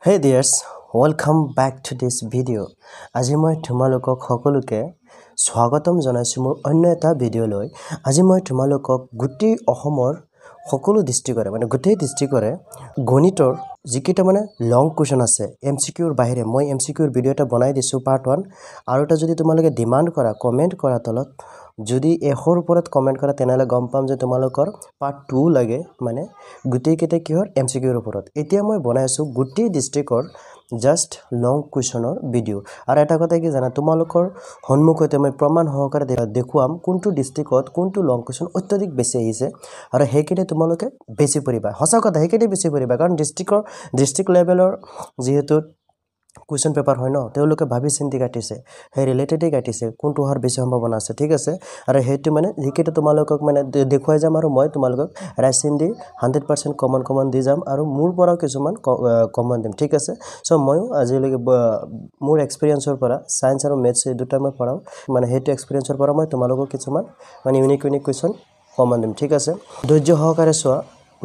Hey dears, welcome back to this video. আজি মই তোমালোকক সকলোকে স্বাগতম জনাইছো মোৰ অন্য এটা ভিডিও লৈ। আজি মই তোমালোকক গোটেই অসমৰ সকলো ডিস্ট্ৰিক্টৰে গোটেই ডিস্ট্ৰিক্টৰে গণিতৰ যিকেইটা লং কোৱেশ্চন আছে এমসিকিউৰ বাহিৰে মই এমসিকিউৰ ভিডিও এটা বনাই দিছো পাৰ্ট 1 আৰু এটা যদি তোমালোকে ডিমান্ড কৰা কমেন্ট কৰা তলত যদি এখৰ ওপৰত কমেন্ট কৰা তেনেহলে গম পাম যে তোমালোকৰ পাৰ্ট 2 লাগে গোটেই কেইটা কিহৰ এমসিকিউৰ ওপৰত এতিয়া মই বনাই আছো গোটেই ডিস্ট্ৰিক্টৰ জাস্ট লং কোৱেশ্চনৰ ভিডিও আৰু এটা কথা কি জানা তোমালোকৰ সন্মুখতে মই প্ৰমাণ সহকাৰে দেখুৱাম কোনটো ডিস্ট্ৰিক্টত কোনটো লং কোৱেশ্চন অত্যাধিক বেছি আহিছে আৰু হেকেতে তোমালোকে বেছি পঢ়িবা হসা কথা হেকেতে বেছি পঢ়িবা কাৰণ ডিস্ট্ৰিক্ট লেভেলৰ যেহেতু question paper হয় ন তেওঁলোকে ভাবি চিন্তি কাটিছে হে ৰিলেটেড কাটিছে কোনটো হৰ বেছি সম্ভাৱনা আছে ঠিক আছে আৰু হেতু হেকেতে তোমালোকক দেখুৱাই যাম আৰু মই তোমালোকক ৰাইচিন দি 100% কমন দি যাম আৰু মোৰ পৰা কিছুমান কমন দিম ঠিক আছে সো মই আজিলৈকে মোৰ এক্সপেৰিয়েন্সৰ পৰা সায়েন্স আৰু মেথছ এই দুটা মই পঢ়াও হেতু এক্সপেৰিয়েন্সৰ পৰা মই তোমালোকক কিছুমান ইউনিক কোৱেশ্চন কমন দিম ঠিক আছে ধৈৰ্য সহকাৰে চোৱা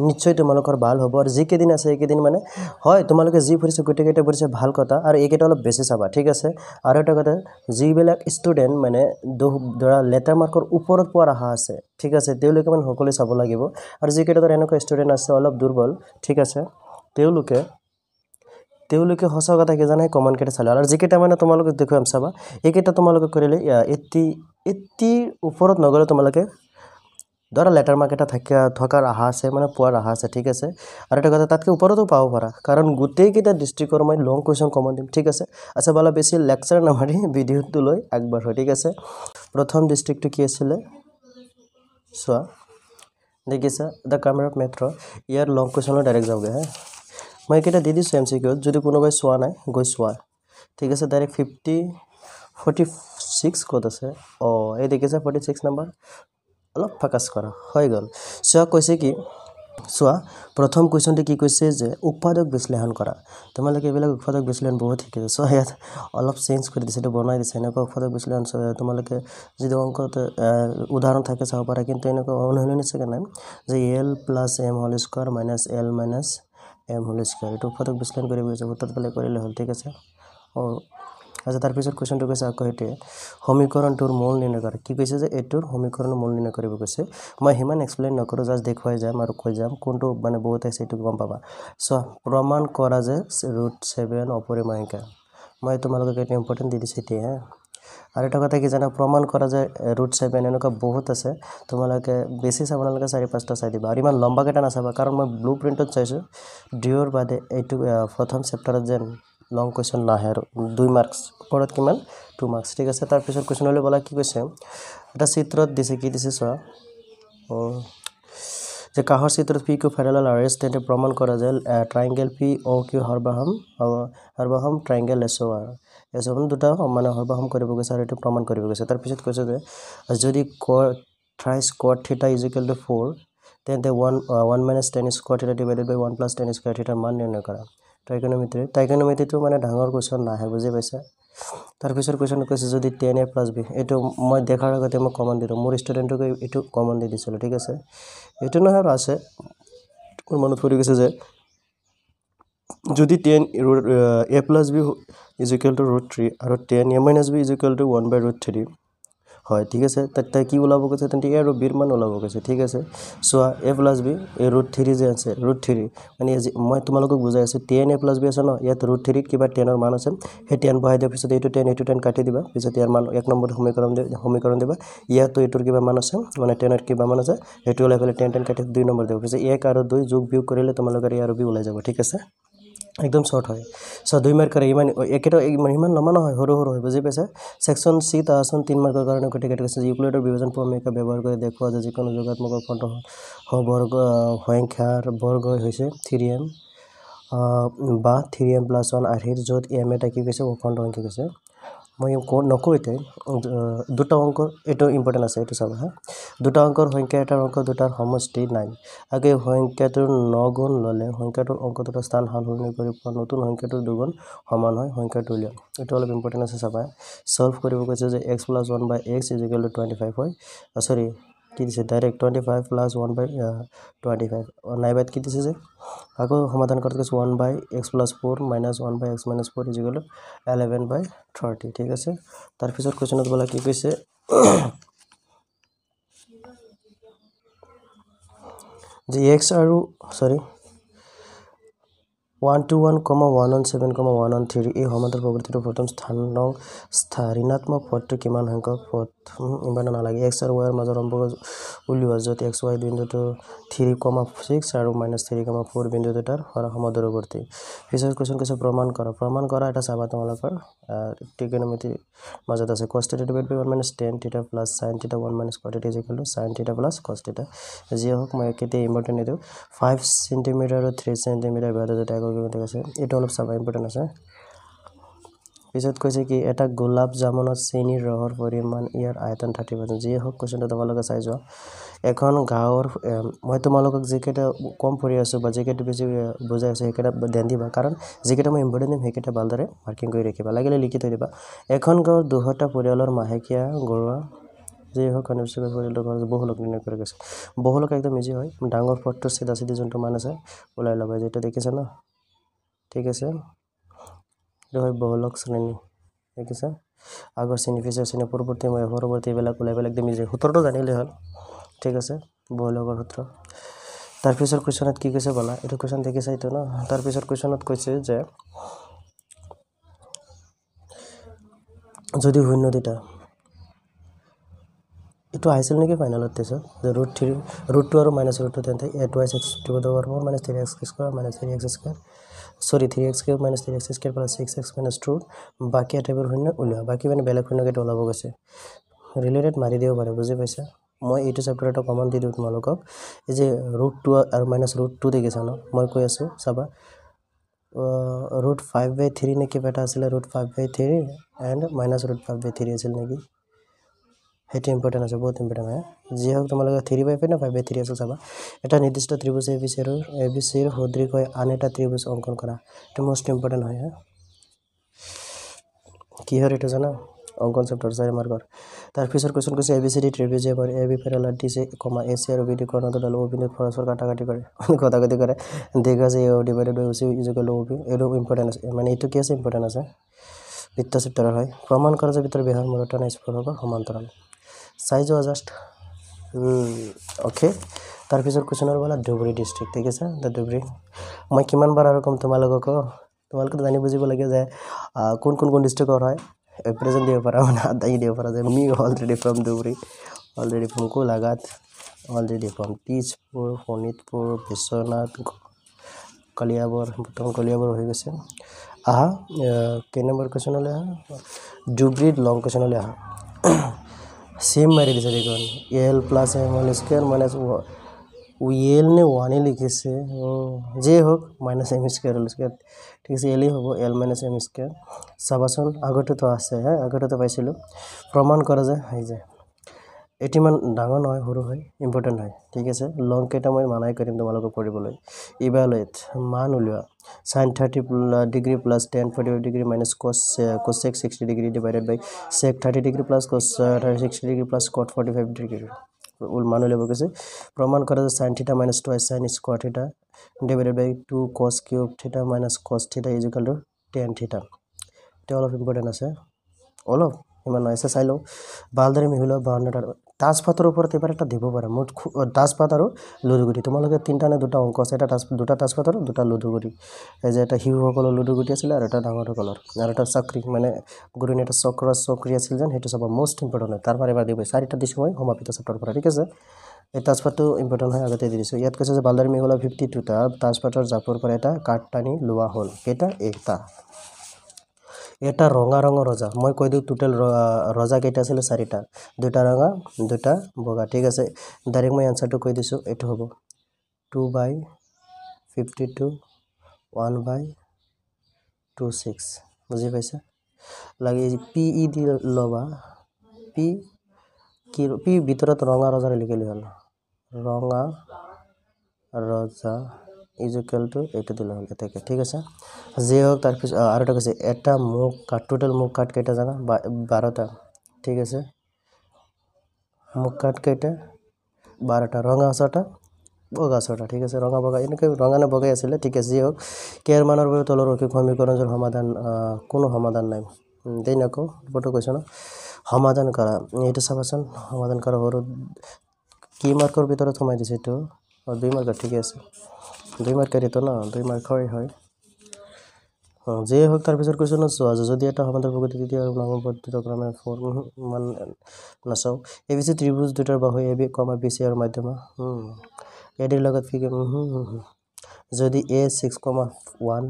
নিশ্চয় তোমালোকৰ ভাল হ'ব আৰু যি কেদিন আছে এই কেদিন হয় তোমালোকে যি পঢ়িছে গুটেকেটা পঢ়িছে ভাল কথা আৰু এইকেটা অলপ বেছি চাবা ঠিক আছে আৰু এটা কথা যিবিলাক ষ্টুডেন্ট ধৰা লেটাৰ মাৰ্কৰ ওপৰত পোৱা আহা আছে ঠিক আছে তেওঁলোকে সকলো চাব লাগিব আৰু যিকেটা এনেকুৱা ষ্টুডেন্ট আছে অলপ দুৰ্বল ঠিক আছে তেওঁলোকে হসা কথা কি জানে কমন কেটা চালে আৰু যিকেটা তোমালোকে দেখুৱাম চাবা এইকেটা তোমালোকে কৰিলে 80 ওপৰত নগলে তোমালোকে ধৰা লেটাৰ মাৰ্ক এটা থকাৰ আহা আছে পোৱাৰ আহা আছে ঠিক আছে আৰু এটা কথা তাতকে ওপৰতো পাব পাৰা কাৰণ গোটেই কেইটা ডিস্ট্ৰিক্টৰ মই লং কোৱেশ্চন কমন দিম ঠিক আছে আচ্ছা বালা বেছি লেকচাৰ নামাৰি ভিডিওটো লৈ আগবাঢ়ো ঠিক আছে প্ৰথম ডিস্ট্ৰিক্টটো কি আছিল সোৱা দেখিছা দা কামৰা অফ মেট্ৰো ইয়াৰ লং কোৱেশ্চনৰ ডাইৰেক্ট যাওগে হা মই কেটা দি দিছো এমসিকিউ যদি কোনোবাই সোৱা নাই গৈ সোৱা ঠিক আছে ডাইৰেক্ট 46 কত আছে এই দেখিছা 46 নম্বৰ অলপ ফোকাস কৰা হৈ গল সোৱা কৈছে কি সোৱা প্ৰথম কোৱেশ্চনটো কি কৈছে যে উৎপাদক বিশ্লেষণ কৰা তোমালোকে এবিলাক উৎপাদক বিশ্লেষণ বহুত শিকিছে সোৱা ইয়াত অলপ চেঞ্জ কৰি দিছে তো বনাই দিছে এনেকুৱা উৎপাদক বিশ্লেষণ তোমালোকে যদি অংকত উদাহৰণ থাকে চাব পাৰা কিন্তু এনেকুৱা অনুশীলনী চাগে নাই যে l + m whole square - l - m whole square এটো উৎপাদক বিশ্লেষণ কৰিব গৈছে উত্তৰ পালে কৰিলে হল ঠিক আছে আচ্ছা তাৰ পিছত কোৱেশ্চনটো কৈছে আকৌ হেতে সমীকৰণটোৰ মূল নিৰ্ণয় কৰা কি কৈছে যে এটোৰ সমীকৰণৰ মূল নিৰ্ণয় কৰিব কৈছে মই হিমান এক্সপ্লেইন নকৰো জাস্ট দেখুৱাই যাম আৰু কৈ যাম কোনটো বহুত আছে এটো গম পাবা সো প্ৰমাণ কৰা যে √7 অপৰিমেয় সংখ্যা মই তোমালোকক এটা ইম্পৰ্টেন্ট দি দিছো এতিয়া আৰু এটা কথা কি জানা প্ৰমাণ কৰা যে √7 এনেকুৱা বহুত আছে তোমালোকে বেছি চাব নালাগে 4-5টা চাই দিবা আৰু ইমান লম্বা কেটা নাচাবা কাৰণ মই ব্লুপ্ৰিন্টত চাইছো ডিওৰ বাদে এইটো প্ৰথম চেপ্টাৰত যেন লং কোৱেশ্চন নাহে আৰু 2 মাৰ্কস পৰত কিমান 2 মাৰ্কস ঠিক আছে তাৰ পিছত কোৱেশ্চন হলে বলা কি কৈছে এটা চিত্ৰত দিছে কি দিছে সোৱা যে কাহৰ চিত্ৰত p q প্যাৰালাল r s তেন্তে প্ৰমাণ কৰা যে triangle p o q হৰবাহম triangle s o r এজন দুটা হৰবাহম কৰিব গৈছে আৰু এটো প্ৰমাণ কৰিব গৈছে তাৰ পিছত কৈছে যে যদি thrice cot theta = 4 তেন্তে 1 - tan square theta divided by 1 + tan square theta মান নিৰ্ণয় কৰা ট্ৰাইগোনোমেট্ৰিটো ডাঙৰ কোৱেশ্চন নাহে বুজি পাইছা তাৰ পিছত কোৱেশ্চন কৈছে যদি tan a + b এটো মই দেখাৰ আগতে মই কমন দিলো মোৰ ষ্টুডেন্টক এটো কমন দি দিছিলো ঠিক আছে এটো নহয় আৰু আছে মোৰ মনত পৰি গৈছে যে যদি tan a + b = √3 আৰু tan a - b = 1/√3 হয় ঠিক আছে তাই কি ওলাব কৈছে তেন্তে a আৰু b ৰ মান ওলাব কৈছে ঠিক আছে সোৱা a + b এই √3 যে আছে √3 মই তোমালোকক বুজাই আছো tan a + b আছে ন ইয়াত √3 ত কিবা tan ৰ মান আছে হে tan বহাই দিয়া পিছত এইটো tan কাটি দিবা পিছত ইয়াৰ মান এক নম্বৰ সমীকৰণ দিবা ইয়াতো এইটোৰ কিবা মান আছে tan ৰ কিবা মান আছে হেতু ওলাই ফেলে tan কাটি 2 নম্বৰ দিবা পিছত 1 আৰু 2 যোগ বিয়োগ কৰিলে তোমালোকৰ a আৰু b ওলাই যাব ঠিক আছে একদম শর্ট হয় সো 2 মার্ক করে ইমান একেটা ইমান লম্বা নহয় সৰু হয় বুজি পাইছা সেকশন সি তাসন 3 মাৰ্কৰ কাৰণে কটি কৈছে ইউক্লিডৰ বিভাজন প্ৰমেয় ব্যৱহাৰ কৰি দেখুৱা যে যিকোনো যোগাত্মক খণ্ড বৰ্গ সংখ্যাৰ বৰ্গ হৈছে 3m বা 3m + 1 আৰ্হিৰ য'ত m এটা কি কৈছে খণ্ড সংখ্যা কৈছে মই নকও এতিয়া দুটা অংকৰ এটো ইম্পৰ্টেন্ট আছে এটো চাবা হা দুটা অংকৰ সংখ্যা এটা অংক দুটাৰ সমষ্টি 9 আগে সংখ্যাটোৰ 9 গুণ ললে সংখ্যাটোৰ অংক দুটা স্থান সলনি কৰি নতুন সংখ্যাটোৰ দুগুণ সমান হয় সংখ্যাটো উলিয়া এটো অলপ ইম্পৰ্টেন্ট আছে চাবা সলভ কৰিব কৈছে যে x + 1/x = 25 হয় সৰি কি দিছে ডাইৰেক্ট 25 প্লাছ 1/25 নাইবাত কি দিছে যে আকৌ সমাধান কৰাত কৈছে 1/x + 4 - 1/x - 4 = 11/30 ঠিক আছে তাৰপিছত কোৱেশ্যনত বলা কি কৈছে যে x আৰু সৰি 121, 117, 113 এই সমান্তৰাল প্ৰৱৰ্তিত প্ৰথম স্থান ঋণাত্মক পদটো কিমান সংখ্যক পদ ইমান নালাগে x আৰু y ৰ মাজৰ সম্পৰ্ক উলিওৱা য'ত xy বিন্দুটো 3,6 আৰু -3,4 বিন্দু দুটাৰ সমদূৰৱৰ্তী পিছৰ কোৱেশ্যন কৈছে প্ৰমাণ কৰা এটা চাবা তোমালোকৰ ট্ৰিগনমেট্ৰি মাজত আছে cos θ / 1 - tan θ + sin θ 1 - cos θ = sin θ + cos θ যি হওক মই কেতিয়া ইম্পৰ্টেণ্ট এইটো 5 cm আৰু 3 cm ভিতৰত আছে এটা অলপ চাবা ইম্পৰ্টেণ্ট আছে পিছত কৈছে কি এটা গোলাপ জামুনত চেনিৰ ৰসৰ পৰিমাণ ইয়াৰ আয়তন 30% যি হওক কোৱেশ্যনটো তোমালোকে চাই যোৱা এখন গাঁৱৰ মই তোমালোকক যিকেইটা কম পঢ়ি আছো বা যিকেইটা বেছি বুজাই আছে সেইকেইটা ধ্যান দিবা কাৰণ যিকেইটা মই ইম্পৰ্টেণ্ট দিম সেইকেইটা ভালদৰে মাৰ্কিং কৰি ৰাখিবা লাগিলে লিখি থৈ দিবা এখন গাঁৱৰ 200টা পৰিয়ালৰ মাহেকীয়া গড়োৱা যি হওক আনুষ্ঠানিক পৰিয়ালৰ বহুলোক নিৰ্ণয় কৰি গৈছে বহুলোক একদম ইজি হয় ডাঙৰ পদটো চিধা যোনটো মান আছে ওলাই ল'বা যেটা দেখিছা ন ঠিক আছে এইটো হয় বহুলোক শ্ৰেণী দেখিছা আগৰ শ্ৰেণী পিছৰ শ্ৰেণী পৰৱৰ্তী এইবিলাক ওলাই পেলাই একদম ইজি সূত্ৰটো জানিলে হ'ল ঠিক আছে বহুলোকৰ সূত্ৰ তাৰপিছৰ কুৱেশ্যনত কি কৈছে বলা এইটো কুৱেশ্যন দেখিছা এইটো ন তাৰপিছৰ কুৱেশ্যনত কৈছে যে যদি শূন্য দুটা এইটো আহিছিল নেকি ফাইনেলত টেষ্টত যে √2 আৰু -√2 তেন্তে a2x to the power 4 - 3x² - 3x² সৰি 3x³ - 3x² + 6x - 2 বাকি আটাইবোৰ শূন্য উলিওৱা বাকি মানে বেলেগ শূন্য কেইটা ওলাব গৈছে ৰিলেটেড মাৰি দিব পাৰে বুজি পাইছা মই এইটো চেপ্টাৰ এটা কমন দি দিওঁ তোমালোকক এই যে √2 আৰু -√2 দেখিছা ন মই কৈ আছো চাবা √5/3 নে কিবা এটা আছিলে √5/3 এণ্ড -√5/3 আছিল নেকি সেইটো ইম্পৰ্টেণ্ট আছে বহুত ইম্পৰ্টেণ্ট হয় যি হওক তোমালোকে 3/5 নে 5/3 আছে চাবা এটা নিৰ্দিষ্ট ত্ৰিভুজ ABCৰ সদৃশ হৈ আন এটা ত্ৰিভুজ অংকন কৰা এইটো মোষ্ট ইম্পৰ্টেণ্ট হয় কি হয় এইটো জানা অংকন চেপ্টাৰ 4 মাৰ্কৰ তাৰপিছৰ কুৱেশ্যন কৈছে ABCD ত্ৰিভুজ এবাৰ AB পেৰালাল DC, AC আৰু BD কৰ্ণটো ডাল O বিন্দুত পৰস্পৰ কাটাকাটি কৰে দেখা যায় AO / OC = OB এইটো ইম্পৰ্টেণ্ট আছে মানে এইটো কি আছে ইম্পৰ্টেণ্ট আছে বৃত্ত চেপ্টাৰৰ হয় প্ৰমাণ কৰা যে ভিতৰ বিহাৰ মূলতঃ স্পৰ্শকৰ সমান্তৰাল চাই যোৱা জাষ্ট অ'কে তাৰপিছৰ কুৱেশ্যনৰ বলা ধুবুৰী ডিষ্ট্ৰিক্ট ঠিক আছে ধুবুৰী মই কিমানবাৰ আৰু কম তোমালোকে জানি বুজিব লাগে যে কোন ডিষ্ট্ৰিক্টৰ হয় প্ৰেজেণ্ট দিব পাৰা মানে আদায় দিব পাৰা যে me already from Dhubri already from Golaghat already from Tezpur Sonitpur Biswanath Kaliabor প্ৰথম কলিয়াবৰ হৈ গৈছে আহা কেই নম্বৰ কুৱেশ্যনলৈ আহা ধুবুৰীত লং কুৱেশ্যনলৈ আহা सेम मारि दिছে দেখুন l + m² - l নে 1 লিখিছে যে হোক -m² ঠিক আছে l হ'ব l - m² চাবাচোন আগতেতো আছে আগতেতো পাইছিলোঁ প্ৰমাণ কৰা যে হৈ যায় এটি মান ডাঙৰ নহয় সৰু হয় ইম্পৰ্টেণ্ট হয় ঠিক আছে লং কেইটা মই মানাই কৰিম তোমালোকক কৰিবলৈ ইভালুৱেট মান উলিওৱা sin 30 degree + tan 45 degree - cos 60 degree / sec 30 degree + cos 60 degree + cot 45 degree মান উলিয়াব কৈছে প্ৰমাণ কৰা যে sin θ - twice sin square θ / 2 cos cube θ - cos θ = tan θ এটা অলপ ইম্পৰ্টেণ্ট আছে অলপ ইমান নাইছে চাই লওঁ ভালদৰে মিহলোৱা 52টা তাজপাতৰ ওপৰত এবাৰ এটা দিব পাৰে মোৰ তাজপাত আৰু লুডুগুটি তোমালোকে তিনিটা নে দুটা অংক আছে এটা দুটা তাজপাত আৰু দুটা লুডুগুটি এই যে এটা শিশুসকলৰ লুডুগুটি আছিলে আৰু এটা ডাঙৰসকলৰ আৰু এটা চক্ৰী মানে গুৰুনি এটা চক্ৰী আছিল যেন সেইটো চাব মোষ্ট ইম্পৰ্টেণ্ট হয় তাৰপৰা এবাৰ দিব চাৰিটা দিছোঁ মই সমাপিত চেপ্টাৰৰ পৰা ঠিক আছে এই তাজপাতটো ইম্পৰ্টেণ্ট হয় আগতে দি দিছোঁ ইয়াত কৈছে যে ভালদৰে মিহলোৱা 52টা তাজপাতৰ জাপৰ পৰা এটা কাঠ টানি লোৱা হ'ল কেইটা এটা ৰঙা ৰঙৰ ৰজা মই কৈ দিওঁ টোটেল ৰজা কেইটা আছিলে 4টা দুটা ৰঙা দুটা বগা ঠিক আছে ডাইৰেক্ট মই আনসাৰটো কৈ দিছোঁ এইটো হ'ব 2/52 1/26 বুজি পাইছা লাগি PE দি ল'বা P ভিতৰত ৰঙা ৰজাৰ লিখিলে হ'ল ৰঙা ৰজা = এইটো দিলে হ'ল এটাকে ঠিক আছে যে হোক তাৰপিছত আৰু এটা কৈছে এটা মুখ কাঠ টোটেল মুখ কাঠ কেইটা জানা 12টা ঠিক আছে মুখ কাঠ কেইটা 12টা ৰঙা 6টা বগা 6টা ঠিক আছে ৰঙা বগা এনেকৈ ৰঙা নে বগাই আছিলে ঠিক আছে হোক কেৰ মানৰ বাবে তলৰ ৰৈখিক সমীকৰণৰ সমাধান কোনো সমাধান নাই দেই নকো ফটো কৈছ না সমাধান কৰা এইটো চাবাচোন সমাধান কৰা হৰু কি মাৰ্কৰ ভিতৰত সোমাই দিছে এইটো 2 মাৰ্ক ঠিক আছে 2 মাৰ্ক এটো না 2 মাৰ্ক হয় যে হোক তাৰ পিছৰ কোৱেশ্যন চোৱা যদি এটা সমান্তৰাল প্ৰকৃতি দ্বিতীয় আৰু নৱম পদ্ধতি ক্ৰমে 4 মান নাচাও এবিসি ত্ৰিভুজ দুটাৰ বাহু AB, BC আৰু মধ্যমা এডিৰ লগত ফিগ যদি A 6,1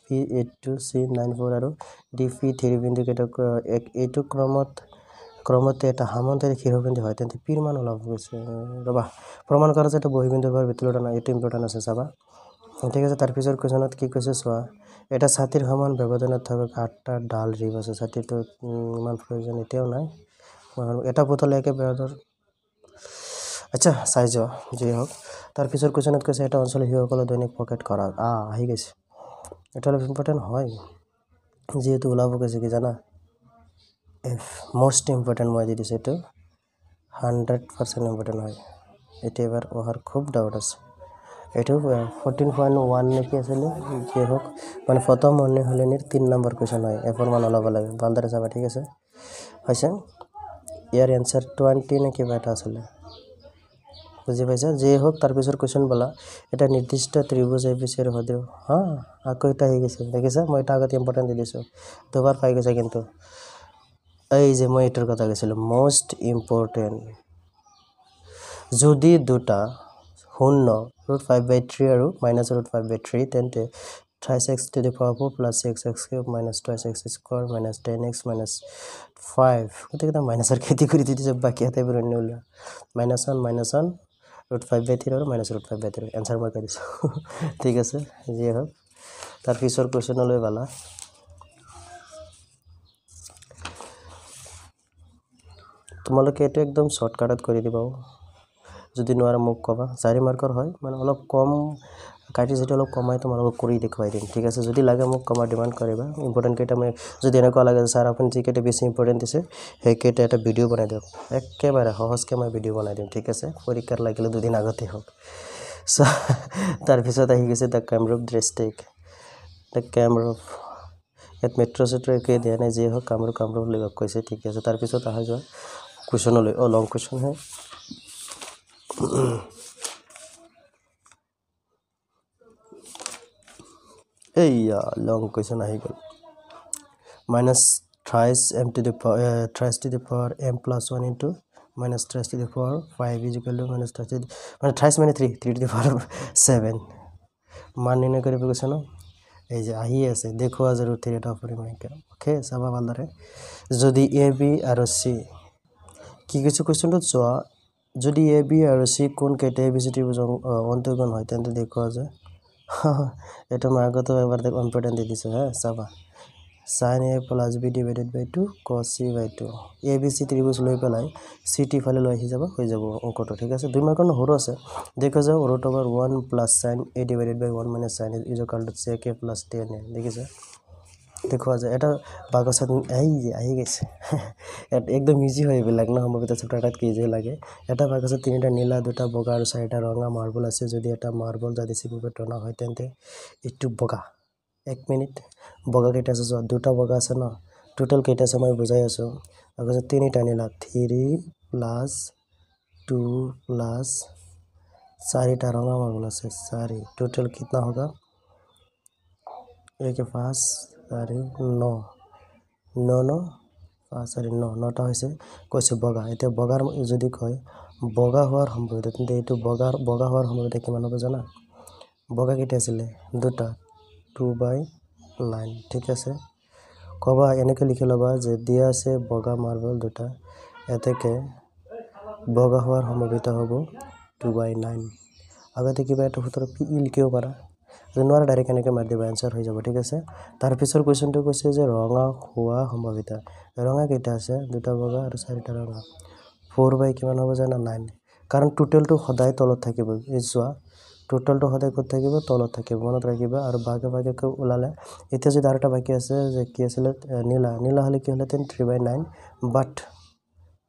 P 82 C 94 আৰু D P 3 বিন্দু কেইটাক এইটো ক্ৰমতে এটা সমান্তৰাল শিৰোবিন্দু হয় তেন্তে P ৰ মান ওলাব গৈছে ৰবা প্ৰমাণ কৰা যে এটা বহিবিন্দুৰ ভাৰ ভিতৰত না এইটো ইম্পৰ্টেন্ট আছে চাবা ঠিক আছে তাৰ পিছৰ কোৱেশ্যনত কি কৈছে চোৱা এটা ছাতিৰ সমান ব্যৱধানত থকা 8টা ডাল ৰিব আছে ছাতিটো ইমান প্ৰয়োজন এতিয়াও নাই এটা বোতল একে বেৰৰ আচ্ছা চাই যাও যে হোক তাৰ পিছৰ কোৱেশ্যনত কৈছে এটা অঞ্চল হিসকল দৈনিক পকেট কৰা আহি গৈছে এটা অলপ ইম্পৰ্টেন্ট হয় যেহেতু ওলাব গৈছে কি জানা মোস্ট ইম্পৰ্টেন্ট মই দি দিছো এটো 100% ইম্পৰ্টেন্ট হয় এটা এবাৰ ওহাৰ খুব ডাউট আছে এটো 14.1 নেকি আছিল যে হোক মানে প্রথম মনে হলেনিৰ 3 নম্বৰ কোৱেশ্যন হয় এফৰ মান ওলাব লাগে ভালদৰে চাবা ঠিক আছে হৈছে ইয়াৰ এনসাৰ 20 নে কিবা এটা আছিল বুজি পাইছা যে হোক তাৰ পিছৰ কোৱেশ্যন বলা এটা নিৰ্দিষ্ট ত্ৰিভুজ ABC ৰ সদৃশ আকৌ এটা হৈ গৈছে দেখিছা মই এটা আগতে ইম্পৰ্টেন্ট দি দিছো দুবাৰ পাই গৈছে কিন্তু এই যে মই এটাৰ কথা কৈছিল মোস্ট ইম্পৰ্টেন্ট যদি দুটা শূন্য √5/3 আৰু -√5/3 তেন্তে 3x to the power 4 plus 6x cube minus 2x square minus 10x minus 5 গতিকে মাইনাসৰ খেতি কৰি দিছে বাকি হাতে বৰণ নলা -1 √5/3 আৰু -√5/3 आंसर মই কৰি দিছো ঠিক আছে যি হয় তাৰ পিছৰ কোৱেশ্যনলৈ বালা তোমালোকে এটো একদম শৰ্টকাটত কৰি দিবা যদি নোৱাৰা মোক কবা 4 মাৰ্কৰ হয় মানে অলপ কম কাটি যেটো অলপ কমাই তোমালোকক কৰি দেখুৱাই দিম ঠিক আছে যদি লাগে মোক কমা ডিমান্ড কৰিবা ইম্পৰ্টেন্ট কেটা মই যদি এনেকুৱা লাগে স্যাৰ আপুনি যি কেটা বেছি ইম্পৰ্টেন্ট দিছে সেই কেটা এটা ভিডিও বনাই দিয়ক একেবাৰে সহজকৈ মই ভিডিও বনাই দিম ঠিক আছে পৰীক্ষাৰ লাগিলে দুদিন আগতে হোক তাৰ পিছত আহি গৈছে the Kamrup district the Kamrup at metro চেট্ৰো একে দিয়া নাই যে হোক কামৰূপ লিখক কৈছে ঠিক আছে তাৰ পিছত আহা যোৱা কোৱেশ্যনলৈ লং কোৱেশ্যন হয় এইয়া লং কোৱেশ্যন আহি গল minus thrice m to the power m plus 1 into minus thrice to the power 5 is equal to minus thrice মানে 3 to the power 7 মান নিৰ্ণয় কৰিব কৈছে ন এই যে আহি আছে দেখুৱা জৰুৰ এটা পৰিমাণকে ওকে চাবা ভালদৰে যদি ab আৰু c কি কিছু কোৱেশ্যনটো চোৱা যদি ab আৰু c কোন কেইটা abc ত্ৰিভুজ অন্তৰ্গণ হয় তেন্তে দেখুৱা যায় এটা মই আগতে এবাৰ ইম্পৰ্টেন্ট দি দিছো হা চাবা sin a plus b divided by 2 cos c by 2 abc ত্রিভুজ লৈ পেলাই ct ফালে লৈ আহি যাব হৈ যাব অঙ্কটো ঠিক আছে 2 মাৰ্কৰ হৰু আছে দেখো যাও √1 plus sin a divided by 1 minus sin a is equal to sec a plus tan a দেখিছা দেখো যে এটা বাগছত আহি গৈছে একদম ইজি হৈ গেল না সম্ভৱত চেপ্টাৰটাত কি যে লাগে এটা বাগছত তিনিটা নীলা দুটা বগা আৰু চাৰিটা ৰঙা মাৰ্বল আছে যদি এটা মাৰ্বল যদি সিমুবে টনা হয় তেন্তে ইটু বগা 1 মিনিট বগা কেইটা আছে দুটা বগা আছে না টোটাল কেইটা আছে মই বুজাই আছো আগত তিনিটা নীলা 3 plus 2 plus চাৰিটা ৰঙা মাৰ্বল আছে 4 টোটাল कितना होगा एक के पास 9 নটা হৈছে কৈছে বগা এতিয়া বগাৰ যদি কয় বগা হোৱাৰ সম্ভাৱনা তেন্তে এইটো বগা হোৱাৰ সম্ভাৱনা কিমান হ'ব জানা বগা কেইটা আছিল দুটা 2/9 ঠিক আছে কবা এনেকৈ লিখি লবা যে দিয়া আছে বগা মাৰ্বল দুটা এতেকে বগা হোৱাৰ সম্ভাৱনা হ'ব 2/9 আগতে কিবা এটা সূত্ৰ পি লিখিব পাৰা জনোৱাৰ ডাইৰেক্ট এনেকৈ মাৰ দিবা आंसर হৈ যাব ঠিক আছে তাৰ পিছৰ কোৱেশ্যনটো কৈছে যে ৰঙা হোৱা সম্ভাৱনা ৰঙা কেইটা আছে দুটা বগা আৰু চাৰিটা ৰঙা 4 কিমান হ'ব জানা 9 কাৰণ টোটালটো সদায় তলত থাকিব এই চোৱা টোটালটো সদায় ক'ত থাকিব তলত থাকিব মনত ৰাখিবা আৰু ভাগে ওলালে এতিয়া যে আৰটা বাকি আছে যে কি আছিল নীলা হলে কি হলতেন 3/9 বাট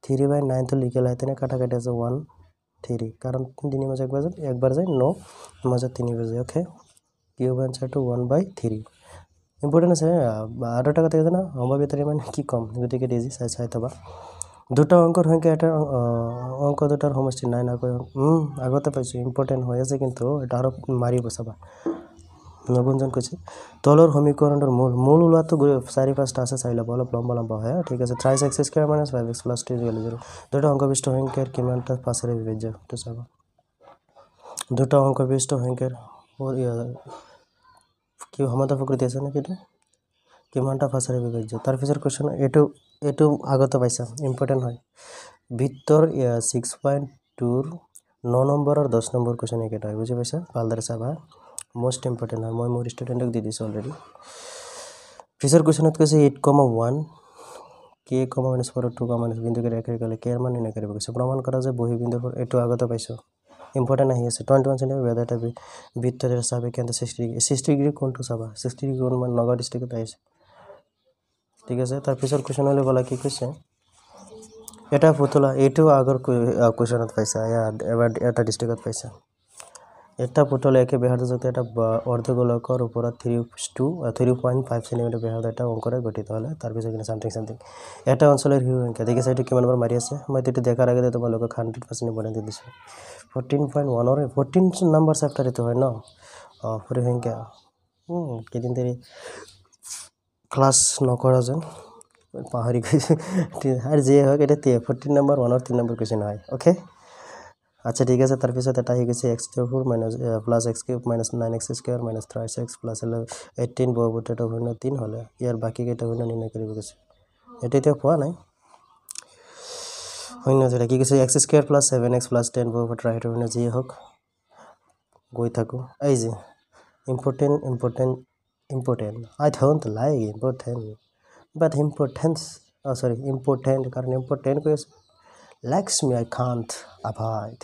3/9 তো লিখিলে তেনে কাটা আছে 1 3 কারণ 3 মাঝে একবার যায় 9 মাঝে 3 বাজে okay cube answer to 1/3 important আছে আর টাকা থেকে না সম্ভাব্যতার মানে কি কম গতিকে ডিজি চাই তবা দুটা অঙ্কৰ সংখ্যা এটা অঙ্ক দুটাৰ সমষ্টি 9 আকৌ আগতে পাইছো ইম্পৰ্টেন্ট হৈ আছে কিন্তু এটা আৰু মাৰিব চাবা নগুঞ্জন কৈছে তলৰ সমীকৰণৰ মূল ওলাটো 4-5টা আছে চাই ল'ব অলপ লম্বা হয় ঠিক আছে 3x² - 5x + 2 = 0 দুটা অঙ্কবিষ্ট সংখ্যাৰ কিমানটা পাঁচেৰে বিভাজ্য তো চাবা দুটা অঙ্কবিষ্ট সংখ্যাৰ কি সমান্তৰাল প্ৰকৃতি আছে না কিটো কিমানটা পাঁচেৰে বিভাজ্য তাৰ পিছৰ কোৱেশ্চন এটো আগতে পাইছা ইম্পৰ্টেন্ট হয় ভিতৰ 6.2 ৰ 9 নম্বৰ আৰু 10 নম্বৰ কোৱেশ্চন একেটা হয় বুজি পাইছা ভালদৰে চাবা most important হয় মই মোৰ ষ্টুডেন্টক দি দিছো অলৰেডি পিছৰ কোৱেশ্চনত কৈছে 8,1 k, -4 2, বিন্দুকে ৰেখাৰ গলে কে মান নিৰ্ণয় কৰিব কৈছে প্ৰমাণ কৰা যে বহি বিন্দুৰ এটো আগতে পাইছো ইম্পৰ্টেন্ট আহি আছে 21 cm বেদাটা বৃত্তেৰ চাপে কেন্দ্ৰ 60 ডিগ্ৰী কোণটো চাবা 60 ডিগ্ৰী কোণ মান নগাঁও ডিস্ট্ৰিক্টত আহিছে ঠিক আছে তাৰ পিছৰ কোৱেশ্চন হলে বলা কি কৈছে এটা পুতলা এটো আগৰ কোৱেশ্চনত পাইছা এবাৰ এটা ডিস্ট্ৰিক্টত পাইছা এটা পুতলা একে ব্যাসাৰ্ধযুক্ত এটা অৰ্ধগোলকৰ ওপৰত 3.5 cm ব্যাসাৰ্ধ এটা অংকৰে গঠিত হলে তাৰ পিছত কিনে সামথিং এটা অঞ্চলৰ হিউ সংখ্যা দেখিছা এটো কিমান বাৰ মাৰি আছে মই এটো দেখাৰ আগতে তোমালোকক 100% ইম্পৰ্টেন্ট দি দিছো 14.1 ৰ 14 নম্বৰ চেপ্টাৰ এটো হয় ন হিউ সংখ্যা কেদিন দেৰি ক্লাস নকৰা যেন পাহৰি গৈছে আৰু যে হয় এটা 14 নম্বৰ 1 ৰ 3 নম্বৰ কোৱেশ্চন হয় ওকে আচ্ছা ঠিক আছে তাৰ পিছত এটা আহি গৈছে x² + x³ - 9x² - 3x + 18 বহুপদীটো শূন্য 3 হলে ইয়াৰ বাকি কেইটা শূন্য নিৰ্ণয় কৰিব কৈছে এটা এতিয়া পোৱা নাই শূন্য যেটা কি কৈছে x² + 7x + 10 বহুপদীৰ ৰাইট শূন্য যি হোক গৈ থাকো এই যে important I don't like important but important কাৰণ important কৈছে Lakshmi I can't avoid